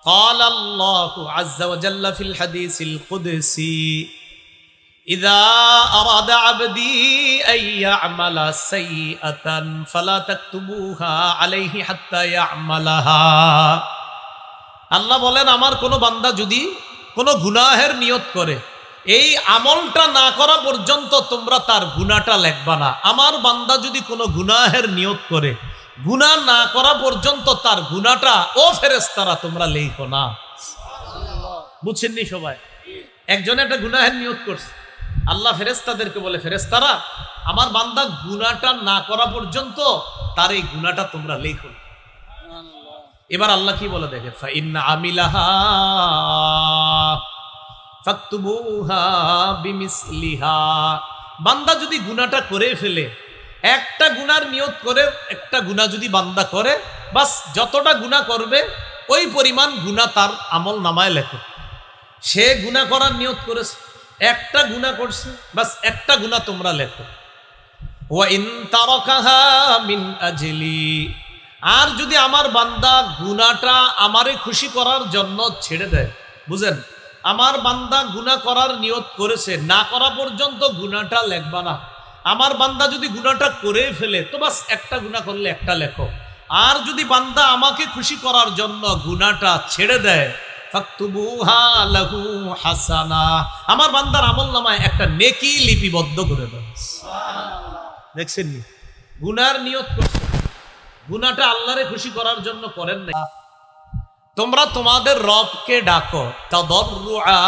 قال الله عز وجل في الحديث القدسي إذا أراد عبدي أن يعمل سيئة فلا تكتبوها عليه حتى يعملها। আল্লাহ বলেন, আমার কোনো বান্দা যদি কোনো গুনাহের নিয়ত করে, এই আমলটা না করা পর্যন্ত তোমরা তার গুনাহটা লিখবা না। আমার বান্দা যদি কোনো গুনাহের নিয়ত করে, গুনাহ না করা পর্যন্ত তার গুনাহটা ও ফেরেশতারা তোমরা লিখো না। বুঝছেননি সবাই? একজনে একটা গুনাহের নিয়ত করছে, আল্লাহ ফেরেশতাদেরকে বলে, ফেরেশতারা আমার বান্দা গুনাহটা না করা পর্যন্ত তার এই গুনাহটা তোমরা লিখো। এবার আল্লাহ কি বলে দেখে, ফাইন্না আমিলাহা ফাকতুবুহা বিমিসলিহা। বান্দা যদি গুনাহটা করে ফেলে, একটা গুনার নিয়ত করে, একটা গুনাহ যদি বান্দা করে, বাস যতটা গুনাহ করবে ওই পরিমাণ গুনাহ তার আমল নামায় লেখো। সে গুনাহ করার নিয়ত করেছে, একটা গুনাহ করছে, বাস একটা গুনাহ তোমরা লেখো। ওয়া ইন তারাকাহা মিন আজলি, আর যদি আমার বান্দা গুনাহটা আমারে খুশি করার জন্য ছেড়ে দেয়, বুঝেন, আমার বান্দা গুনাহ করার নিয়ত করেছে, না করা পর্যন্ত গুনাহটা লেখবা না। আমার বান্দা যদি গুনাহটা করে ফেলে, তো বাস একটা গুনাহ করলে একটা লেখো। আর যদি বান্দা আমাকে খুশি করার জন্য গুনাহটা ছেড়ে দেয়, ফাকতুবুহা লাহু হাসানা, আমার বান্দার আমলনামায় একটা নেকি লিপিবদ্ধ করে দাও। দেখছেন নি? গুনার নিয়ত করছে, গুনাহটা আল্লাহরে খুশি করার জন্য করেন না। তোমরা তোমাদের রবকে ডাকো তাদাররুআ,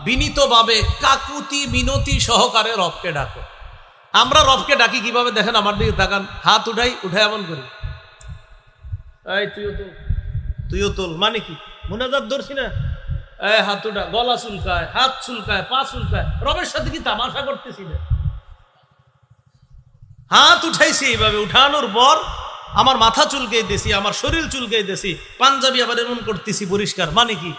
বিনীতভাবে, কাকুতি মিনতি সহকারে রবকে ডাকো। আমরা রবকে ডাকি কিভাবে দেখেন, আমার দিকে তাকান, হাত উঠাই এমন করি, এই তুইও তোল, মানে কি মুনাজাত ধরছি না, এই হাত উঠা, গলা চুলকায়, হাত চুলকায়, পা চুলকায়, রবের সাথে কি তামাশা করতেছি না? হাত উঠাইছি, এইভাবে উঠানোর পর আমার মাথা চুলকে দিছি, আমার শরীর চুলকে দিছি, পাঞ্জাবি আবার এমন করতেছি পরিষ্কার, মানে কি?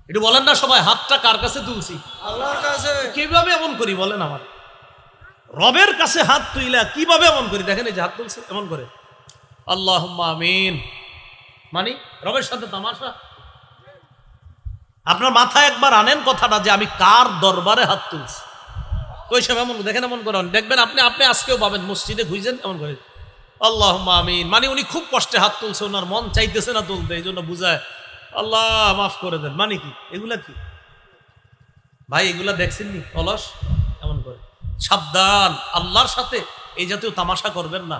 একটু বলেন না সবাই, হাতটা কার কাছে তুলছি? আল্লাহর কাছে। কিভাবে এমন করি বলেন? আমার রবের কাছে হাত তুইলা কিভাবে এমন করি? দেখেন এই যে হাত তুলছে এমন করে, আল্লাহুম্মা আমিন, মানে রবের সাথে তামাশা। আপনার মাথায় একবার আনেন কথাটা যে আমি কার দরবারে হাত তুলছি। ওই সব এমন দেখেন, এমন করেন, দেখবেন আপনি আজকেও পাবেন, মসজিদে খুঁজছেন এমন করে আল্লাহুম্মা আমিন, মানে উনি খুব কষ্টে হাত তুলছে, ওনার মন চাইতেছে না তুলতে, এই জন্য বুঝায় আল্লাহ মাফ করে দেন, মানে কি? এগুলা কি ভাই? এগুলা দেখছেন নি? অলস এমন করে। সাবধান, আল্লাহর সাথে এই জাতীয় তামাশা করবেন না।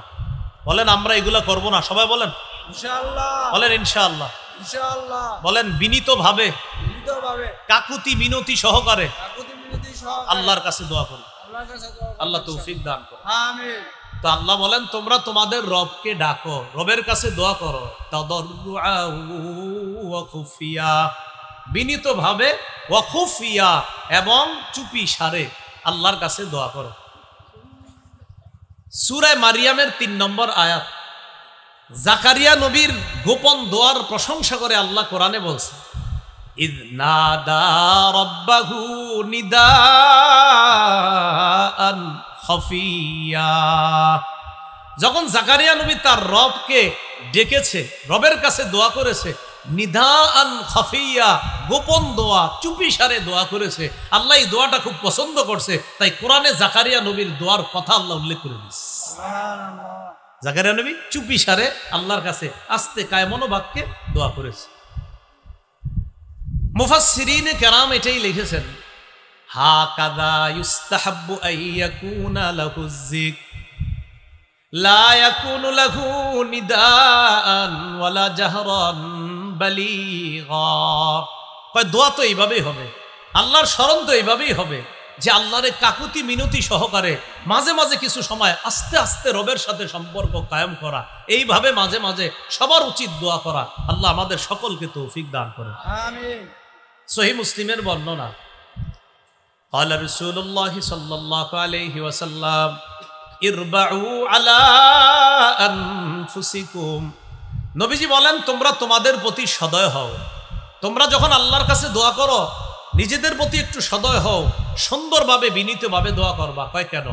বলেন আমরা এগুলা করব না, সবাই বলেন ইনশাআল্লাহ। বলেন ইনশাআল্লাহ। ইনশাআল্লাহ। বলেন বিনীতভাবে, বিনীতভাবে, কাকুতি মিনতি সহকারে কাকুতি মিনতি সহকারে আল্লাহর কাছে দোয়া করুন। আল্লাহর কাছে দোয়া করুন। আল্লাহ তৌফিক দান করুন। আমিন। তো আল্লাহ বলেন, তোমরা তোমাদের রবকে ডাকো, রবের কাছে দোয়া করো, তাদাররুআ ওয়া খুফিয়া, বিনীতভাবে, ওয়া খুফিয়া, এবং চুপি সারে আল্লাহর কাছে দোয়া করো। সূরা মারিয়ামের ৩ নম্বর আয়াত। জাকারিয়া নবীর গোপন দোয়ার প্রশংসা করে আল্লাহ কোরআনে বলছে, ইয নাদা রাব্বাহু নিদাআন খাফিয়া। যখন জাকারিয়া নবী তার রবকে ডেকেছে, রবের কাছে দোয়া করেছে, নিদাআন খাফিয়া, গোপন দোয়া, চুপিসারে দোয়া করেছে। আল্লাহ এই দোয়াটা খুব পছন্দ করছে, তাই কোরআনে জাকারিয়া নবীর দোয়ার কথা আল্লাহ উল্লেখ করে দিয়েছে। জাকারিয়া নবী চুপিসারে আল্লাহর কাছে আস্তে কায়মনোবাক্যে দোয়া করেছে। মুফাসসিরিনে কেরাম এটাই লিখেছেন, হাকাযা ইউস্তাহাব্বু আইয়াকুনা লাহু যিকর লা ইয়াকুনু লাহু নিদাআন ওয়ালা জাহরান বালিগা। কয় দোয়া তো এইভাবেই হবে, আল্লাহর স্মরণ তো এইভাবেই হবে যে আল্লাহরে কাকুতি মিনতি সহকারে মাঝে মাঝে কিছু সময় আস্তে আস্তে রবের সাথে সম্পর্ক কায়েম করা, এইভাবে মাঝে মাঝে সবার উচিত দোয়া করা। আল্লাহ আমাদের সকলকে তৌফিক দান করেন, আমিন। সহিহ মুসলিমের বর্ণনা, ক্বালা রাসূলুল্লাহ সাল্লাল্লাহু আলাইহি ওয়াসাল্লাম ইরবাউ আলা আনফুসিকুম। নবীজি বলেন, তোমরা তোমাদের প্রতি সদয় হও। তোমরা যখন আল্লাহর কাছে দোয়া করো, নিজেদের প্রতি একটু সদয় হও, সুন্দরভাবে বিনীতভাবে দোয়া করবা। কয় কেন?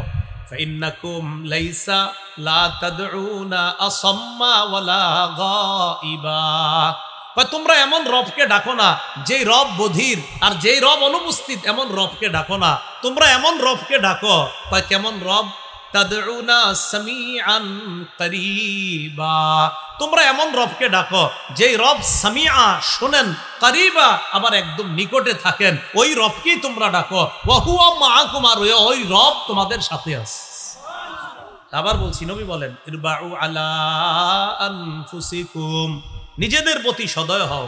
ফাইন্নাকুম লাইসা লা তাদউনা আসাম্মা ওয়ালা গায়িবা। কয় তোমরা এমন রবকে ডাকো না যেই রব বধির, আর যেই রব অনুপস্থিত এমন রবকে ডাকো না। তোমরা এমন রবকে ডাকো, কয় কেমন রব? তাদউনা সামিআন করিবা। তোমরা এমন রবকে ডাকো যেই রব সামিআ, শোনেন, করিবা, আবার একদম নিকটে থাকেন। ওই রবকেই তোমরা ডাকো। ওয়া হুয়া মাআকুম, আর ওই রব তোমাদের সাথে আছে। আবার বলছি, নবী বলেন, ইরবাউ আলা আনফুসিকুম, নিজেদের প্রতি সদয় হও,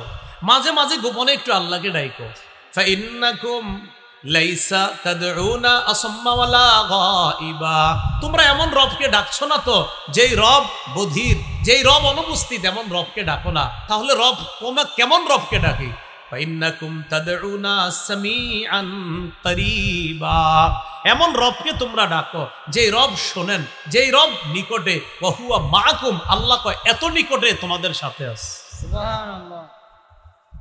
মাঝে মাঝে গোপনে একটু আল্লাহকে ডাইকো। ফাইন্নাকুম লাইসা তাদউনা আসাম্মা ওয়ালা গায়িবা। তোমরা এমন রবকে ডাকছো না তো যেই রব বধির, যেই রব অনুপস্থিত, এমন রবকে ডাকো না। তাহলে রব তোমরা কেমন রবকে ডাকি? ফাইন্নাকুম তাদউনা সামিআন করিবা, এমন রবকে তোমরা ডাকো যেই রব শোনেন, যেই রব নিকটে। ওয়া হুয়া মাআকুম, আল্লাহ কয় এত নিকটে তোমাদের সাথে আছে। সুবহানাল্লাহ।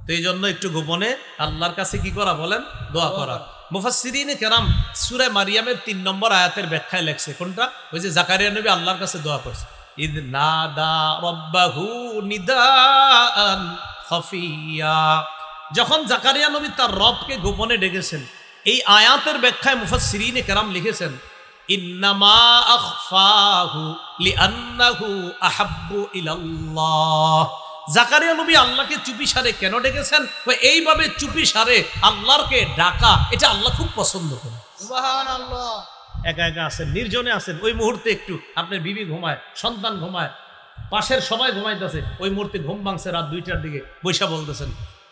তো এই জন্য একটু গোপনে আল্লাহর কাছে কি করা বলেন? দোয়া করা। মুফাসসিরিনে কেরাম সূরা মারিয়ামের ৩ নম্বর আয়াতের ব্যাখ্যায় লেখছে, কোনটা? ওই যে জাকারিয়া নবী আল্লাহর কাছে দোয়া করছে, ইয নাদা রাব্বাহু নিদাআন খাফিয়া। যখন জাকারিয়া নবী তার রবকে গোপনে ডেকেছেন, এই আয়াতের ব্যাখ্যায় মুফাসসিরিনে কেরাম লিখেছেন, ইন্নামা আখফাহু লিআন্নাহু আহাব্বু ইলাল্লাহ। জাকারিয়া নবী আল্লাহকে চুপিসারে কেন ডেকেছেন? এইভাবে চুপিসারে আল্লাহকে ডাকা, এটা আল্লাহ খুব পছন্দ করে। সুবহানাল্লাহ। একা একা আছেন, নির্জনে আছেন, ওই মুহূর্তে একটু আপনার বিবি ঘুমায়, সন্তান ঘুমায়, পাশের সবাই ঘুমাইতেছে, ওই মুহূর্তে ঘুম ভাঙছে রাত 2টার দিকে, বৈশা বলতেছেন,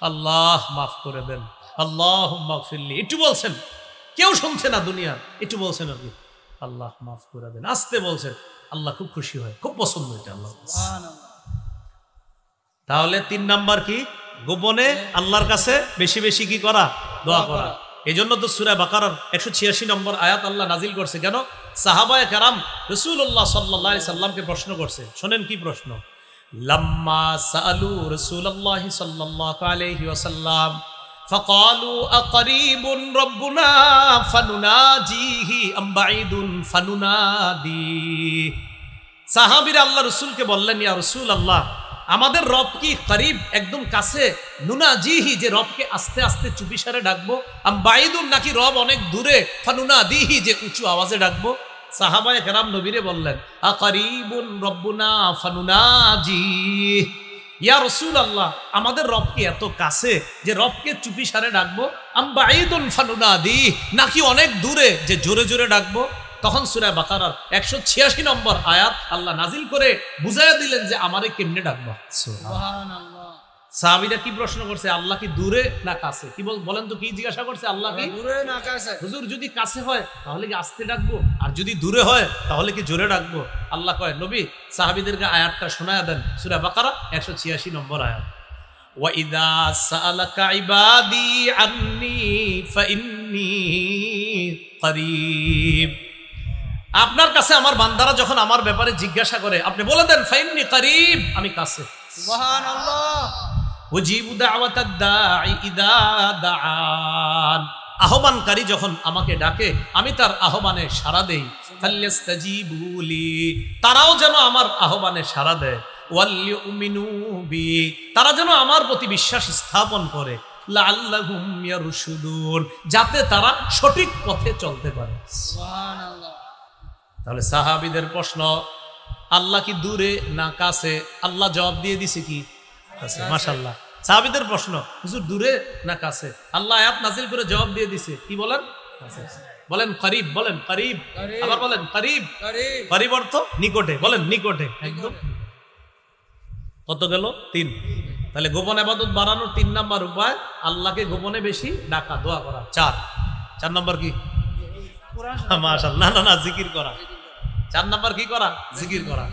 আল্লাহ মাফ করে দেন, আল্লাহুম্মা গফিরলি। একটু বলছেন, কেউ শুনছে না দুনিয়ার, একটু বলছেন আর কি, আল্লাহ মাফ করে দেন, আস্তে বলছেন। আল্লাহ খুব খুশি হয়, খুব পছন্দ এটা আল্লাহ। সুবহানাল্লাহ। তাহলে ৩ নাম্বার কি? গোপনে আল্লাহর কাছে বেশি বেশি কি করা? দোয়া করা। এই জন্য তো সূরা বাকারার 186 নম্বর আয়াত আল্লাহ নাজিল করছে। কেন? সাহাবায়ে কেরাম রাসূলুল্লাহ সাল্লাল্লাহু আলাইহি সাল্লামকে প্রশ্ন করছে। শোনেন কি প্রশ্ন। লাম্মা সাআলু রাসূলুল্লাহ সাল্লাল্লাহু আলাইহি ওয়াসাল্লাম ফাকালু আকারিবুন রাব্বুনা ফানুনাজিহি আম বাঈদুন ফানুনাদি। সাহাবীরা আল্লাহ রাসূলকে বললেন, ইয়া রাসূলুল্লাহ, আমাদের রব কি করিব, একদম কাছে? নুনাজিহি, যে রবকে আস্তে আস্তে চুপিসারে ডাকবো? আম বাঈদুন, নাকি রব অনেক দূরে? ফানুনাদিহি, যে উঁচু আওয়াজে ডাকবো? সাহাবায়ে কেরাম নবীরে বললেন, আকারিবুন রব্বুনা ফানুনাজি। ইয়া রাসূলুল্লাহ, আমাদের রব কি এত কাছে যে রবকে চুপিসারে ডাকবো? আম বাঈদুন ফানুনাদি, নাকি অনেক দূরে যে জোরে জোরে ডাকবো? তখন সূরা বাকারার 186 নম্বর আয়াত আল্লাহ নাজিল করে বুঝাইয়া দিলেন যে আমারে কেমনে ডাকবো। সুবহানাল্লাহ। সাহাবীরা কি প্রশ্ন করছে? আল্লাহ কি দূরে না কাছে? কি বলেন তো, কি জিজ্ঞাসা করছে? আল্লাহ কি দূরে না কাছে? হুজুর, যদি কাছে হয় তাহলে কি আস্তে ডাকবো, আর যদি দূরে হয় তাহলে কি জোরে ডাকবো? আল্লাহ কয়, নবী সাহাবীদেরকে আয়াতটা শোনায়া দেন, সূরা বাকারা 186 নম্বর আয়াত। ওয়া ইযা সাআলাকা ইবাদি আন্নী ফাইন্নী করিব। আপনার কাছে আমার বান্দারা যখন আমার ব্যাপারে জিজ্ঞাসা করে আপনি বলে দেন ফাইন্নি করিব, আমি কাছে। সুবহানাল্লাহ। উজিবু দাওয়াতাদ দাঈ ইযা দাআন, আহ্বানকারী যখন আমাকে ডাকে আমি তার আহ্বানে সাড়া দেই। ফাল্যাস্তাজিবু লি, তারাও যেন আমার আহ্বানে সাড়া দেয়। ওয়ালিউমিনু বি, তারা যেন আমার প্রতি বিশ্বাস স্থাপন করে। লাআল্লাহুম ইয়ারশুদুন, যাতে তারা সঠিক পথে চলতে পারে। সুবহানাল্লাহ। তাহলে সাহাবীদের প্রশ্ন, আল্লাহ কি দূরে না কাছে? আল্লাহ জবাব দিয়ে দিছে কি কাছে। মাশাআল্লাহ। সাহাবীদের প্রশ্ন, হুজুর দূরে না কাছে? আল্লাহ আয়াত নাযিল করে জবাব দিয়ে দিছে কি বলেন? কাছে। বলেন করিব, বলেন করিব, আবার বলেন করিব। করিব অর্থ নিকটে, বলেন নিকটে, একদম। কত গেল? 3। তাহলে গোপন ইবাদত বাড়ানোর 3 নাম্বার উপায় আল্লাহকে গোপনে বেশি ডাকা, দোয়া করা। 4 নাম্বার কি? মাশাআল্লাহ, না জিকির করা। 4 নাম্বার কি করা? জিকির করা।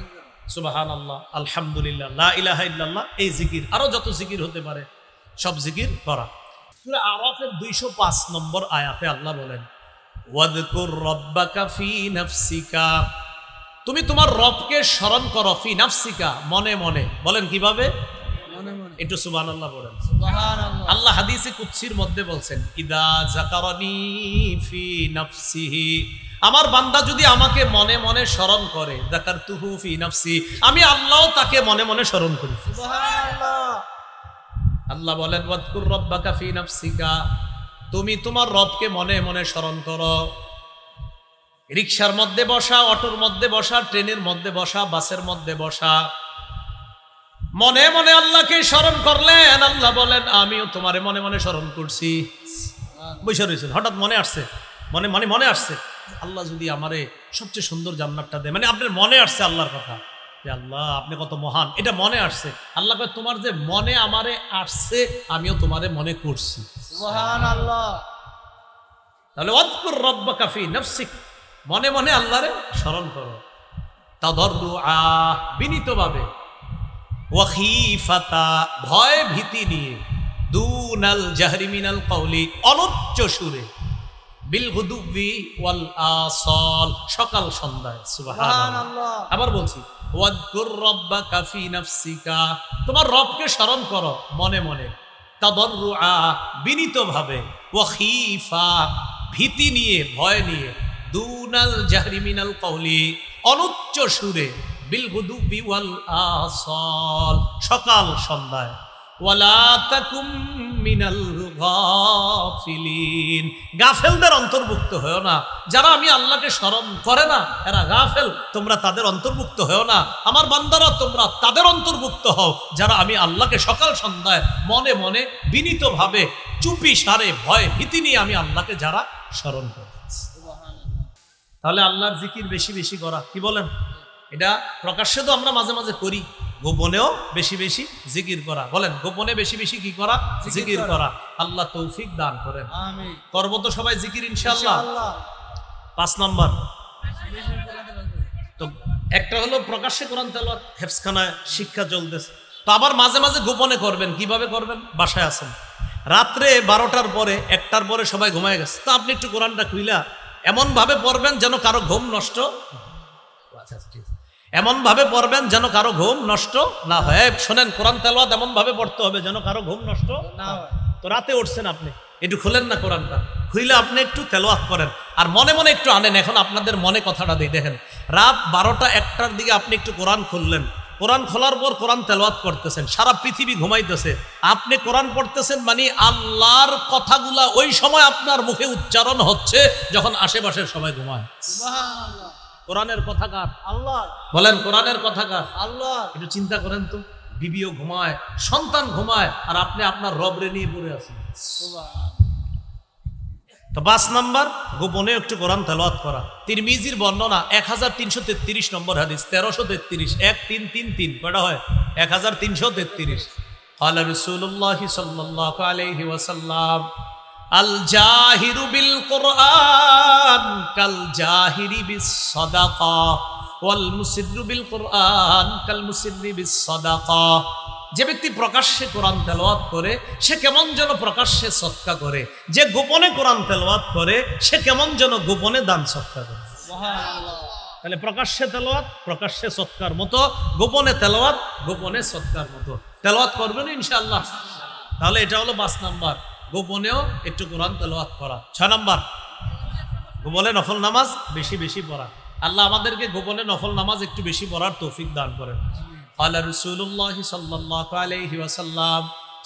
সুবহানাল্লাহ, আলহামদুলিল্লাহ, লা ইলাহা ইল্লাল্লাহ, এই জিকির, আরো যত জিকির হতে পারে সব জিকির করা। সূরা আরাফের 205 নম্বর আয়াতে আল্লাহ বলেন, ওয়াযকুর রাব্বাকা ফি নাফসিকা, তুমি তোমার রবকে স্মরণ করো, ফি নাফসিকা, মনে মনে। বলেন কিভাবে? মনে মনে। একটু সুবহানাল্লাহ বলেন। সুবহানাল্লাহ। আল্লাহ হাদিসে কুদসির মধ্যে বলছেন, ইদা যাকারানি ফি নাফসিহি, আমার বান্দা যদি আমাকে মনে মনে স্মরণ করে, যাকারতুহু ফি নাফসি, আমি আল্লাহও তাকে মনে মনে স্মরণ করি। সুবহানাল্লাহ। আল্লাহ বলেন, ওয়াযকুর রাব্বাকা ফি নাফসিকা, তুমি তোমার রবকে মনে মনে স্মরণ করো। রিকশার মধ্যে বসা, অটোর মধ্যে বসা, ট্রেনের মধ্যে বসা, বাসের মধ্যে বসা, মনে মনে আল্লাহকে স্মরণ করলেন। আল্লাহ বলেন, আমিও তোমারে মনে মনে স্মরণ করছি। বসে রয়েছেন, হঠাৎ মনে আসছে, মনে আসছে, আল্লাহ যদি আমারে সবচেয়ে সুন্দর জান্নাতটা দেয়, মানে আপনার মনে আসছে আল্লাহর কথা, যে আল্লাহ আপনি কত মহান, এটা মনে আসছে। আল্লাহ কয়, তোমার যে মনে আমারে আসছে, আমিও তোমারে মনে করছি। সুবহানাল্লাহ। তাহলে ওয়াযকুর রাব্বাকা ফি নাফসিক, মনে মনে আল্লাহরে স্মরণ করো। তাদাররুআ, বিনীতভাবে। ওয়া খীফাতা, ভয় ভীতি নিয়ে। দুনাল জাহরি মিনাল কওলি, অনুচ্চ সুরে। বিল গুদুবি ওয়াল আসাল, সকাল সন্ধ্যায়। সুবহানাল্লাহ। আবার বলছি, ওয়াযকুর রাব্বাকা ফি নাফসিকা, তোমার রবকে স্মরণ করো মনে মনে। তাদাররুআ, বিনীতভাবে। ওয়া খীফা, ভীতি নিয়ে, ভয় নিয়ে। দুনাল জাহরি মিনাল কওলি, অনুচ্চ সুরে। বিল গুদুবি ওয়াল আসাল, সকাল সন্ধ্যায়। ওয়ালা তাকুম মিনাল গাফিলিন, গাফেলদের অন্তর্ভুক্ত হয়ো না। যারা আমি আল্লাহকে স্মরণ করে না, এরা গাফেল, তোমরা তাদের অন্তর্ভুক্ত হয়ো না। আমার বান্দারা, তোমরা তাদের অন্তর্ভুক্ত হও যারা আমি আল্লাহকে সকাল সন্ধ্যায় মনে মনে বিনীতভাবে চুপি সারে ভয় ভীতি নিয়ে আমি আল্লাহকে যারা স্মরণ করে। তাহলে আল্লাহর জিকির বেশি বেশি করা, কি বলেন? এটা প্রকাশ্যে তো আমরা মাঝে মাঝে করি, গোপনেও বেশি বেশি জিকির করা। বলেন, গোপনে বেশি বেশি কি করা? জিকির করা। আল্লাহ তৌফিক দান করেন। আমিন। করব তো সবাই জিকির ইনশাআল্লাহ। ইনশাআল্লাহ। 5 নাম্বার তো একটা হলো প্রকাশ্যে কোরআন তেলাওয়াত, হেফজখানায় শিক্ষা চলতেছে। তো আবার মাঝে মাঝে গোপনে করবেন। কিভাবে করবেন? বাসায় আছেন, রাত্রে 12টার পরে 1টার পরে সবাই ঘুমায় গেছে, তো আপনি একটু কোরআনটা খুইলা এমন ভাবে পড়বেন যেন কারো ঘুম নষ্ট, এমন ভাবে পড়বেন যেন কারো ঘুম নষ্ট না হয়। শোনেন, কোরআন তেলাওয়াত এমন ভাবে পড়তে হবে যেন কারো ঘুম নষ্ট না হয়। তো রাতে উঠছেন আপনি, একটু খুলেন না কোরআনটা, খুইলে আপনি একটু তেলাওয়াত করেন আর মনে মনে একটু আনেন। এখন আপনাদের মনে কথাটা দিই, দেখেন, রাত 12টা 1টার দিকে আপনি একটু কোরআন খুললেন, কোরআন খোলার পর কোরআন তেলাওয়াত করতেছেন, সারা পৃথিবী ঘুমাইতেছে, আপনি কোরআন পড়তেছেন, মানে আল্লাহর কথাগুলা ওই সময় আপনার মুখে উচ্চারণ হচ্ছে যখন আশেপাশের সবাই ঘুমায়। সুবহানাল্লাহ। কোরআনের কথা কার? আল্লাহ। বলেন, কোরআনের কথা কার? আল্লাহ। একটু চিন্তা করেন তো, বিবিও ঘুমায়, সন্তান ঘুমায়, আর আপনি আপনার রবরে নিয়ে পড়ে আছেন। সুবহানাল্লাহ। তো 5 নাম্বার, গোপনে একটু কোরআন তেলাওয়াত করা। তিরমিজির বর্ণনা 1333 নম্বর হাদিস, 1333, 1333, কয়টা হয়? 1333। قال رسول الله صلى الله عليه وسلم الجاهر بالقرآن كالجاهر بالصدقة والمسر بالقرآن كالمسر بالصدقة। যে ব্যক্তি প্রকাশ্যে কোরআন তেলাওয়াত করে সে কেমন যেন প্রকাশ্যে সদকা করে, যে গোপনে কোরআন তেলাওয়াত করে সে কেমন যেন গোপনে দান সদকা করে। সুবহানাল্লাহ। তাহলে প্রকাশ্যে তেলাওয়াত প্রকাশ্যে সৎকার মতো, গোপনে তেলাওয়াত গোপনে সৎকার মতো। তেলাওয়াত করবেন ইনশাআল্লাহ। তাহলে এটা হলো 5 নাম্বার, গোপনেও একটু কোরআন তেলাওয়াত করা। 6 নাম্বার, গোপনে নফল নামাজ বেশি বেশি পড়া। আল্লাহ আমাদেরকে গোপনে নফল নামাজ একটু বেশি পড়ার তৌফিক দান করেন। ক্বালা রাসূলুল্লাহ সাল্লাল্লাহু আলাইহি ওয়াসাল্লাম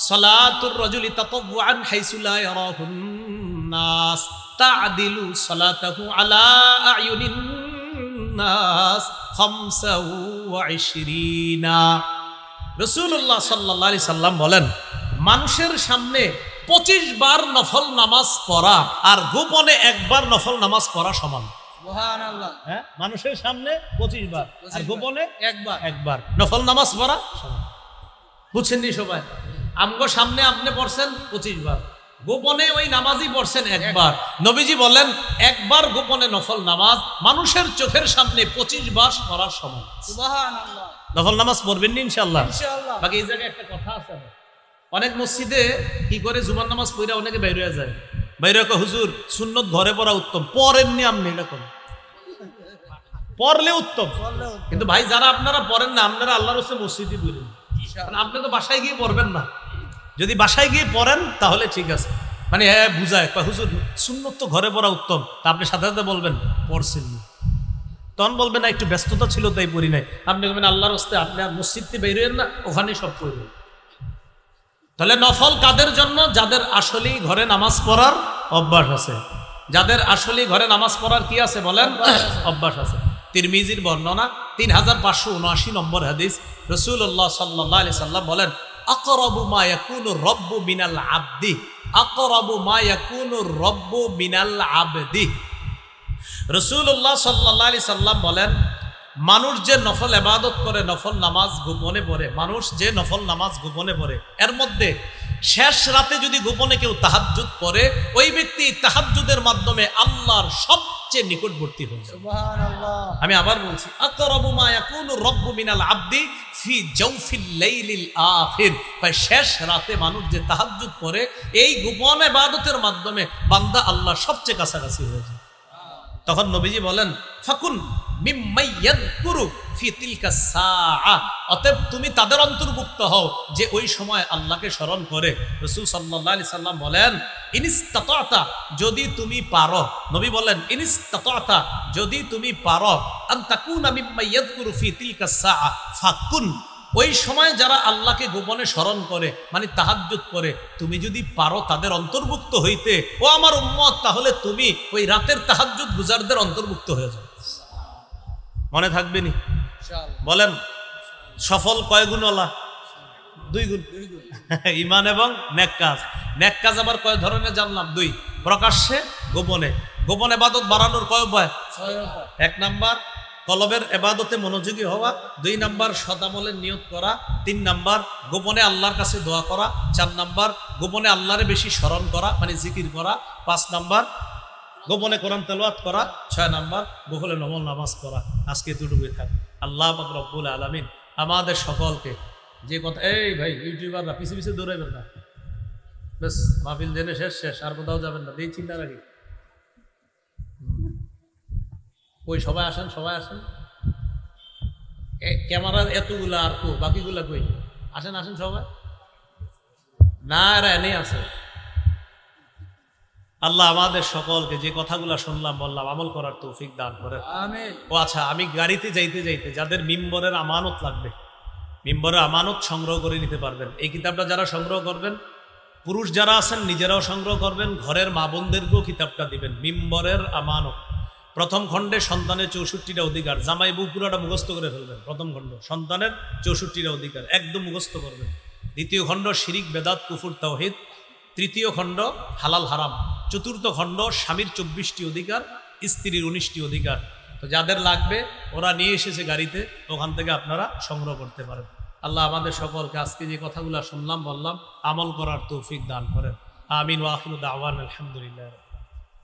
সালাতুর রাজুলি তাতাওয়ুআন হাইসু লা ইয়ারাহুন নাস তা'দিলু সালাতাহু আলা আ'য়ুনিন নাস 25। রাসূলুল্লাহ সাল্লাল্লাহু আলাইহি সাল্লাম বলেন, মানুষের সামনে 25 বার নফল নামাজ পড়া আর গোপনে একবার নফল নামাজ পড়া সমান। সুবহানাল্লাহ। হ্যাঁ, মানুষের সামনে 25 বার আর গোপনে একবার নফল নামাজ পড়া সমান। বুঝছেন নি সবাই? আমগো সামনে আপনি পড়ছেন 25 বার, গোপনে ওই নামাজই পড়ছেন একবার। নবীজি বলেন একবার গোপনে নফল নামাজ মানুষের চোখের সামনে 25 বার পড়ার সমান। সুবহানাল্লাহ। নফল নামাজ পড়বেন নি ইনশাআল্লাহ? ইনশাআল্লাহ। বাকি এই জায়গায় একটা কথা আছে, অনেক মসজিদে কি করে জুমার নামাজ পড়া অনেকে বাইরে হয়ে যায়, বাইরে হুজুর সুন্নত ঘরে পড়া উত্তম, পড়েননি আপনি, এরকম পড়লে উত্তম। কিন্তু ভাই যারা আপনারা পড়েন না, আপনারা আল্লাহর রাসূল মসজিদে পড়েন, আপনি তো বাসায় গিয়ে পড়বেন না। যদি বাসায় গিয়ে পড়েন তাহলে ঠিক আছে, মানে হ্যাঁ বুঝায় হুজুর সুন্নত তো ঘরে পড়া উত্তম, তা আপনি সাথে সাথে বলবেন পড়ছেন না, তখন বলবেন না একটু ব্যস্ততা ছিল তাই পড়ি নাই। আপনি বলবেন আল্লাহর রাস্তে আপনি আর মসজিদ থেকে বের হইেন না, ওখানেই সব পড়বেন। তাহলে নফল কাদের জন্য? যাদের আসলেই ঘরে নামাজ পড়ার অভ্যাস আছে, যাদের আসলেই ঘরে নামাজ পড়ার কি আছে বলেন? অভ্যাস আছে। তিরমিজির বর্ণনা 3579 নম্বর হাদিস, রাসূলুল্লাহ সাল্লাল্লাহু আলাইহি সাল্লাম বলেন, আকরাবু মা ইয়াকুনু রাব্বু মিনাল আবদি, আকরাবু মা ইয়াকুনু রাব্বু মিনাল আবদি। রাসূলুল্লাহ সাল্লাল্লাহু আলাইহি সাল্লাম বলেন, মানুষ যে নফল ইবাদত করে, নফল নামাজ গোপনে পড়ে, মানুষ যে নফল নামাজ গোপনে পড়ে, এর মধ্যে শেষ রাতে যদি গোপনে কেউ তাহাজ্জুদ পড়ে, ওই ব্যক্তি তাহাজ্জুদের মাধ্যমে আল্লাহর সবচেয়ে নিকটবর্তী হয়ে যায়। সুবহানাল্লাহ। আমি আবার বলছি, আকরাবু মা ইয়াকুনু রাব্বু মিনাল আবদি ফি জাওফিল লাইলিল আখির। ভাই শেষ রাতে মানুষ যে তাহাজ্জুদ পড়ে, এই গোপন ইবাদতের মাধ্যমে বান্দা আল্লাহর সবচেয়ে কাছাকাছি হয়ে যায়। তখন নবীজি বলেন, ফাকুন মিম্মান ইয়াযকুরু ফি তিলকা সাআ, অতএব তুমি তাদের অন্তর্ভুক্ত হও যে ওই সময় আল্লাহকে স্মরণ করে। রাসূল সাল্লাল্লাহু আলাইহি সাল্লাম বলেন, ইনিস্তাতা'তা, যদি তুমি পারো, নবী বলেন ইনিস্তাতা'তা, যদি তুমি পারো, আন তাকুনা মিম্মান ইয়াযকুরু ফি তিলকা সাআ ফাকুন, ওই সময় যারা আল্লাহকে গোপনে স্মরণ করে মানে তাহাজ্জুদ করে, তুমি যদি পারো তাদের অন্তর্ভুক্ত হইতে, ও আমার উম্মত, তাহলে তুমি ওই রাতের তাহাজ্জুদ গুজারদের অন্তর্ভুক্ত হয়ে যাও। মনে থাকবে নি? ইনশাআল্লাহ। বলেন সফল কয় গুণওয়ালা? 2 গুণ। ঈমান এবং নেক কাজ। নেক কাজ আবার কয় ধরনের জানলাম? 2, প্রকাশ্যে গোপনে। গোপনে ইবাদত বাড়ানোর কয় উপায়? 6 উপায়। 1 নাম্বার কলবের ইবাদতে মনোযোগী হওয়া, 2 নাম্বার সৎ আমলের নিয়ত করা, 3 নাম্বার গোপনে আল্লাহর কাছে দোয়া করা, 4 নাম্বার গোপনে আল্লাহরে বেশি স্মরণ করা মানে জিকির করা, 5 নাম্বার গোপনে কোরআন তেলাওয়াত করা, 6 নাম্বার গোপনে নফল নামাজ পড়া। আজকে এতটুকুই থাক। আল্লাহ পাক রব্বুল আলামিন আমাদের সকলকে যে কথা, এই ভাই ইউটিউবাররা পিছে পিছে দৌড়াইবেন না, বেশ মাহফিল জেনে শেষ, আর কোথাও যাবেন না, এই চিন্তা রাখি। ওই সবাই আসেন, সবাই আসেন। ক্যামেরার এতগুলা আর কো, বাকিগুলা কই? আসেন আসেন সবাই। না, এরা এনেই আছে। আল্লাহ আমাদের সকলকে যে কথাগুলা শুনলাম বললাম আমল করার তৌফিক দান করেন। আমিন। ও আচ্ছা, আমি গাড়িতে যাইতে যাইতে যাদের মিম্বরের আমানত লাগবে, মিম্বরের আমানত সংগ্রহ করে নিতে পারবেন। এই কিতাবটা যারা সংগ্রহ করবেন, পুরুষ যারা আছেন নিজেরাও সংগ্রহ করবেন, ঘরের মা বোনদেরকেও কিতাবটা দিবেন। মিম্বরের আমানত, প্রথম খণ্ডে সন্তানের 64টা অধিকার, জামাই বউ পুরাটা মুখস্থ করে ফেলবেন। প্রথম খণ্ড সন্তানের 64টা অধিকার একদম মুখস্থ করবেন। দ্বিতীয় খণ্ড শিরিক বেদাত কুফর তাওহীদ, তৃতীয় খণ্ড হালাল হারাম, চতুর্থ খণ্ড স্বামীর 24টি অধিকার, স্ত্রীর 19টি অধিকার। তো যাদের লাগবে ওরা নিয়ে এসেছে গাড়িতে, ওখান থেকে আপনারা সংগ্রহ করতে পারেন। আল্লাহ আমাদের সকলকে আজকে যে কথাগুলো শুনলাম বললাম আমল করার তৌফিক দান করেন। আমিন ওয়া আখিরু দাওয়ানা আলহামদুলিল্লাহ।